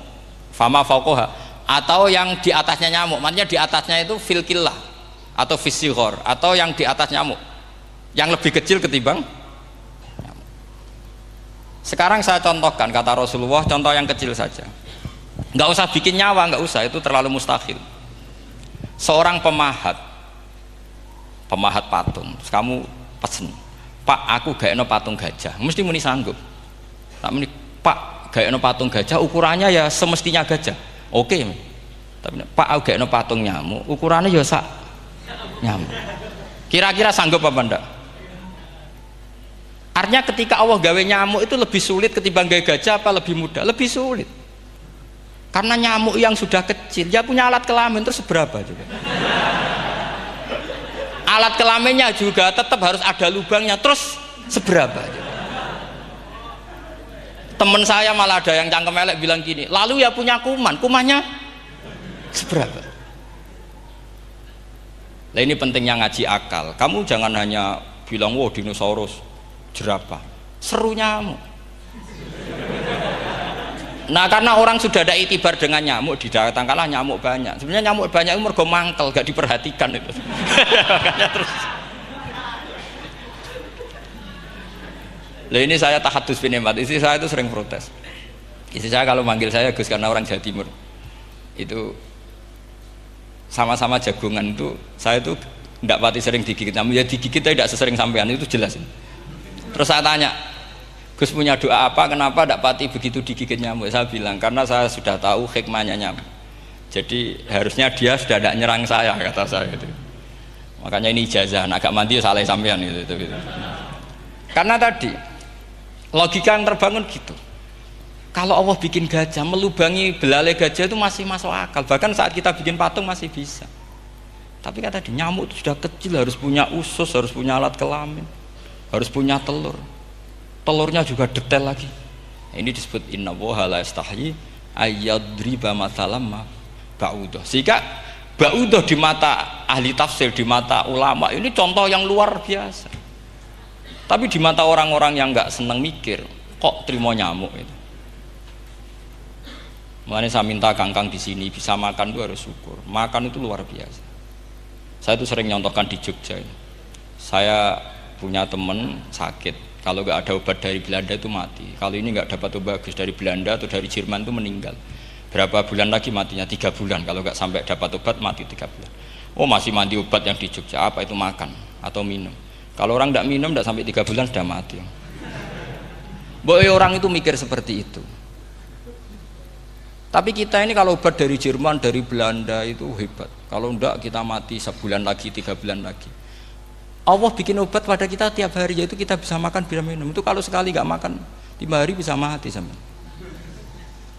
fama faqaha atau yang di atasnya nyamuk. Maksudnya di atasnya itu filkillah atau fisighor atau yang di atas nyamuk yang lebih kecil ketimbang nyamuk. Sekarang saya contohkan kata Rasulullah, contoh yang kecil saja, nggak usah bikin nyawa, nggak usah, itu terlalu mustahil. Seorang pemahat patung, terus kamu pesen, "Pak, aku gaekno patung gajah," mesti muni sanggup. Tak muni, "Pak, gaekno patung gajah ukurannya ya semestinya gajah." Oke. Tapi Pak, aku gaekno patung nyamuk, ukurannya ya sak nyamuk. Kira-kira sanggup apa enggak? Artinya ketika Allah gawe nyamuk itu lebih sulit ketimbang gawe gajah apa lebih mudah? Lebih sulit. Karena nyamuk yang sudah kecil, dia punya alat kelamin terus seberapa juga. Alat kelaminnya juga tetap harus ada lubangnya, terus seberapa juga. Temen saya malah ada yang cangkem elek bilang gini, lalu ya punya kuman, kumannya seberapa? Nah ini pentingnya ngaji akal. Kamu jangan hanya bilang, wow dinosaurus, jerapah, seru nyamuk. Nah karena orang sudah ada itibar dengan nyamuk, didatangkanlah nyamuk banyak. Sebenarnya nyamuk banyak itu mergo mangkel, gak diperhatikan itu. Makanya terus. Lah ini saya tahadus binemat, istri saya itu sering protes. Istri saya kalau manggil saya Gus karena orang Jawa Timur. Itu sama-sama jagongan itu, saya itu tidak pati sering digigit nyamuk, ya digigit tidak sesering sampean, itu jelas. Terus saya tanya, Gus punya doa apa, kenapa tidak pati begitu digigit nyamuk? Saya bilang, karena saya sudah tahu hikmahnya nyamuk. Jadi harusnya dia sudah tidak nyerang saya, kata saya itu. Makanya ini ijazah, agak mandi salah sampean itu. Karena tadi logika yang terbangun gitu. Kalau Allah bikin gajah, melubangi belalai gajah itu masih masuk akal. Bahkan saat kita bikin patung masih bisa. Tapi kata tadi nyamuk itu sudah kecil, harus punya usus, harus punya alat kelamin, harus punya telur. Telurnya juga detail lagi. Ini disebut inna woha la yastahyi ayyadriba mathalam ma ba'udah. Sehingga ba'udah di mata ahli tafsir, di mata ulama ini contoh yang luar biasa. Tapi di mata orang-orang yang nggak seneng mikir, kok terima nyamuk itu. Makanya saya minta kangkang di sini bisa makan itu harus syukur. Makan itu luar biasa. Saya itu sering nyontohkan di Jogja. Saya punya teman sakit. Kalau nggak ada obat dari Belanda itu mati. Kalau ini nggak dapat obat bagus dari Belanda atau dari Jerman itu meninggal. Berapa bulan lagi matinya? 3 bulan. Kalau nggak sampai dapat obat mati 3 bulan. Oh masih mandi obat yang di Jogja. Apa itu makan atau minum? Kalau orang nggak minum nggak sampai 3 bulan sudah mati. Boy orang itu mikir seperti itu. Tapi kita ini kalau obat dari Jerman, dari Belanda itu hebat. Kalau enggak kita mati sebulan lagi, 3 bulan lagi. Allah bikin obat pada kita tiap hari, yaitu kita bisa makan, bisa minum. Itu kalau sekali nggak makan 5 hari bisa mati sama.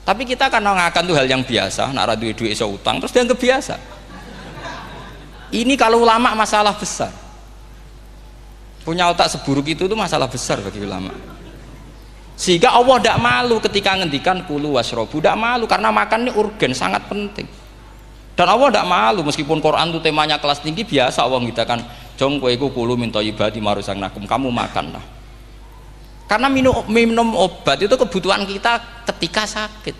Tapi kita karena ngakan itu hal yang biasa, nak duit iso utang, terus dianggap biasa. Ini kalau ulama masalah besar. Punya otak seburuk itu masalah besar bagi ulama. Sehingga Allah tidak malu ketika ngendikan kulu wasrobu, tidak malu karena makan ini urgen, sangat penting. Dan Allah tidak malu meskipun Quran itu temanya kelas tinggi, biasa Allah mengatakan jong kowe kulu minta ibadi marusangnakum, kamu makanlah. Karena minum obat itu kebutuhan kita ketika sakit.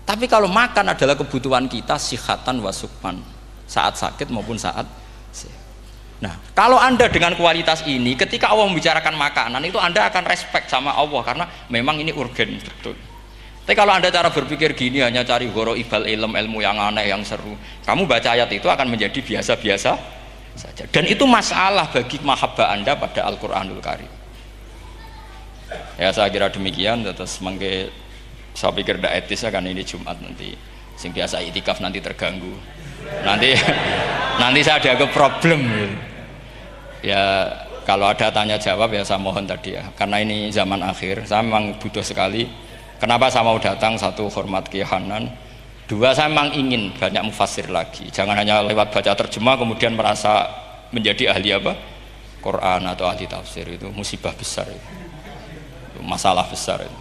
Tapi kalau makan adalah kebutuhan kita sihatan wasukman, saat sakit maupun saat sehat. Nah, kalau Anda dengan kualitas ini, ketika Allah membicarakan makanan itu Anda akan respect sama Allah karena memang ini urgen betul. Tapi kalau Anda cara berpikir gini, hanya cari horo ibal ilmu yang aneh, yang seru, kamu baca ayat itu akan menjadi biasa-biasa saja. Dan itu masalah bagi mahabbah Anda pada Al-Quranul Karim. Ya saya kira demikian. Terus mangke saya pikir tidak etis kan ini Jumat nanti. Sing biasa itikaf nanti terganggu. Nanti saya ada problem. Ya kalau ada tanya jawab ya saya mohon tadi ya, karena ini zaman akhir saya memang butuh sekali. Kenapa saya mau datang? Satu, hormat Kiai Hanan. Dua, saya memang ingin banyak mufassir lagi, jangan hanya lewat baca terjemah kemudian merasa menjadi ahli apa? Quran atau ahli tafsir. Itu musibah besar itu masalah besar itu.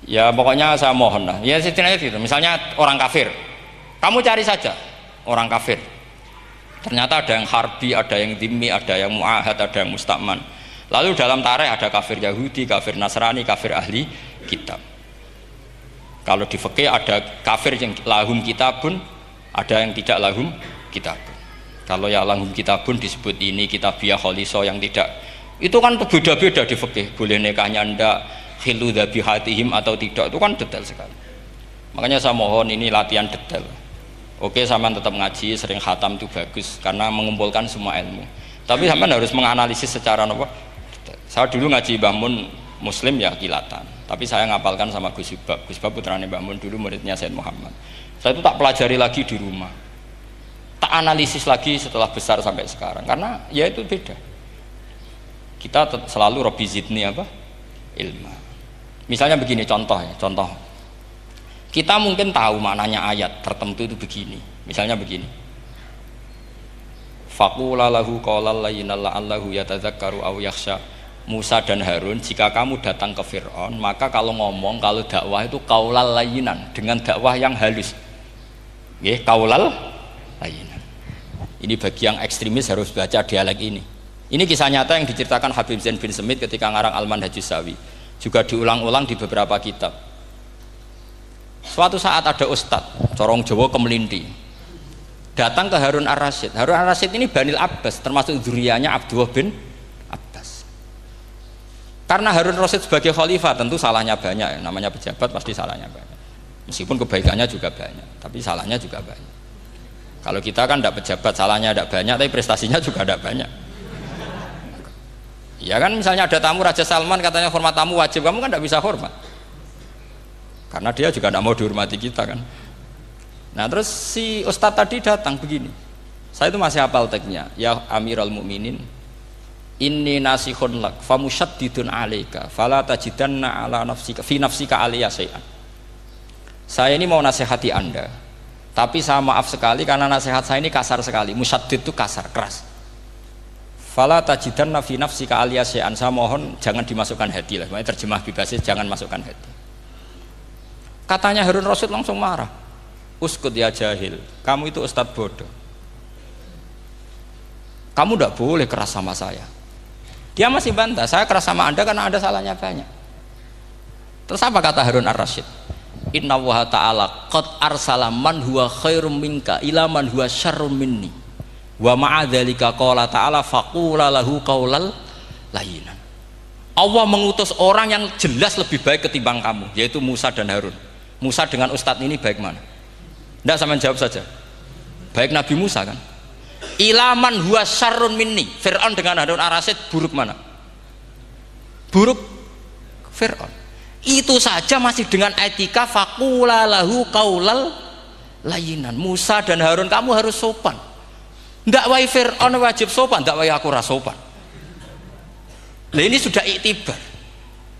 Ya pokoknya saya mohon lah ya setidaknya gitu. Misalnya orang kafir, kamu cari saja orang kafir. Ternyata ada yang harbi, ada yang dhimmi, ada yang mu'ahad, ada yang mustakman. Lalu dalam tarikh ada kafir Yahudi, kafir Nasrani, kafir ahli kitab. Kalau di fikih ada kafir yang lahum kitabun, ada yang tidak lahum kitabun. Kalau yang lahum kitabun disebut ini kitabiyah kholiso, yang tidak. Itu kan beda-beda di fikih. Boleh nikahnya ndak, khilu dhabihatihim atau tidak, itu kan detail sekali. Makanya saya mohon ini latihan detail. Oke, sampean tetap ngaji, sering khatam itu bagus karena mengumpulkan semua ilmu. Tapi sampean harus menganalisis secara apa? Saya dulu ngaji Mbah Mun Muslim ya kilatan. Tapi saya ngapalkan sama Gus Ibab. Gus Ibab putrane Mbah Mun, dulu muridnya Said Muhammad. Saya itu tak pelajari lagi di rumah. Tak analisis lagi setelah besar sampai sekarang karena ya itu beda. Kita selalu Robbi zidni apa? Ilmu. Misalnya begini contoh ya, contoh. Kita mungkin tahu maknanya ayat tertentu itu begini. Misalnya begini. Faqula lahu qawlan layyinan la'allahu yatadzakkaru aw yakhsha. Musa dan Harun, jika kamu datang ke Fir'aun, maka kalau ngomong, kalau dakwah itu qaulal layyinan, dengan dakwah yang halus. Nggih, qaulal layyinan. Ini bagi yang ekstremis harus baca dialek ini. Ini kisah nyata yang diceritakan Habib Zain bin Smith ketika ngarang Al-Manhajus Sawi. Juga diulang-ulang di beberapa kitab. Suatu saat ada ustadz, corong Jawa Kemelinti, datang ke Harun Ar-Rasyid. Harun Ar-Rasyid ini Banil Abbas, termasuk dzurriyyahnya Abdullah bin Abbas. Karena Harun Ar-Rasyid sebagai khalifah tentu salahnya banyak, namanya pejabat pasti salahnya banyak. Meskipun kebaikannya juga banyak, tapi salahnya juga banyak. Kalau kita kan tidak pejabat, salahnya tidak banyak, tapi prestasinya juga tidak banyak. Ya kan, misalnya ada tamu Raja Salman, katanya hormat tamu wajib, kamu kan tidak bisa hormat. Karena dia juga tidak mau dihormati kita kan. Nah terus si ustadz tadi datang begini, saya itu masih hafal teksnya, ya Amirul Mukminin, inni nasihun lak famusyaddidun alaika fala tajidanna ala nafsika fi nafsika aliyya syai'an. Saya ini mau nasihati Anda, tapi saya maaf sekali karena nasihat saya ini kasar sekali. Musyaddid itu kasar, keras. Fala tajidanna fi nafsika aliyya syai'an, saya mohon jangan dimasukkan hati lah. Makanya terjemah bebasnya jangan masukkan hati. Katanya Harun Rasyid langsung marah. Uskut ya jahil, kamu itu ustadz bodoh. Kamu tidak boleh keras sama saya. Dia masih bantah, saya keras sama Anda karena Anda salahnya banyak. Terus apa kata Harun Ar-Rasyid? Inna wa ta'ala qad arsala man huwa khairum minka ila man huwa syarrum minni wa ma'adzalika qala ta'ala faqula lahu qaulal layyinan. Allah mengutus orang yang jelas lebih baik ketimbang kamu, yaitu Musa dan Harun. Musa dengan ustadz ini baik mana? Tidak, sama jawab saja. Baik Nabi Musa kan? Ilaman huwa syarrun minni. Fir'aun dengan Harun Ar-Rasyid buruk mana? Buruk Fir'aun. Itu saja masih dengan etika faqula lahu qaulal layyinan. Musa dan Harun kamu harus sopan. Ndak wae Fir'aun wajib sopan, ndak wae aku ra sopan. Nah ini sudah iktibar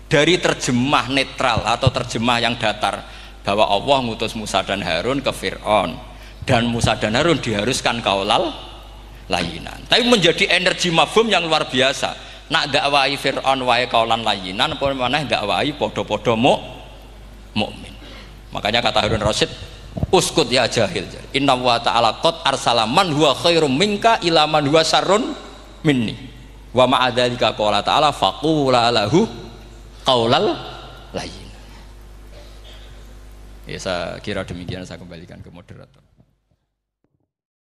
dari terjemah netral atau terjemah yang datar bahwa Allah ngutus Musa dan Harun ke Fir'aun dan Musa dan Harun diharuskan qaulal layyinan. Tapi menjadi energi mafhum yang luar biasa. Nak dakwai Fir'aun wae qaulan layyinan apa maneh dakwai padha-padha mukmin. Makanya kata Harun Rasyid, uskut ya jahil. Inna wa ta'ala qad arsala man huwa khairum minka ila man huwa syarrun minni. Wa ma'adzalika qala ta'ala faqula lahu qaulal layyin. Ya saya kira demikian, saya kembalikan ke moderator.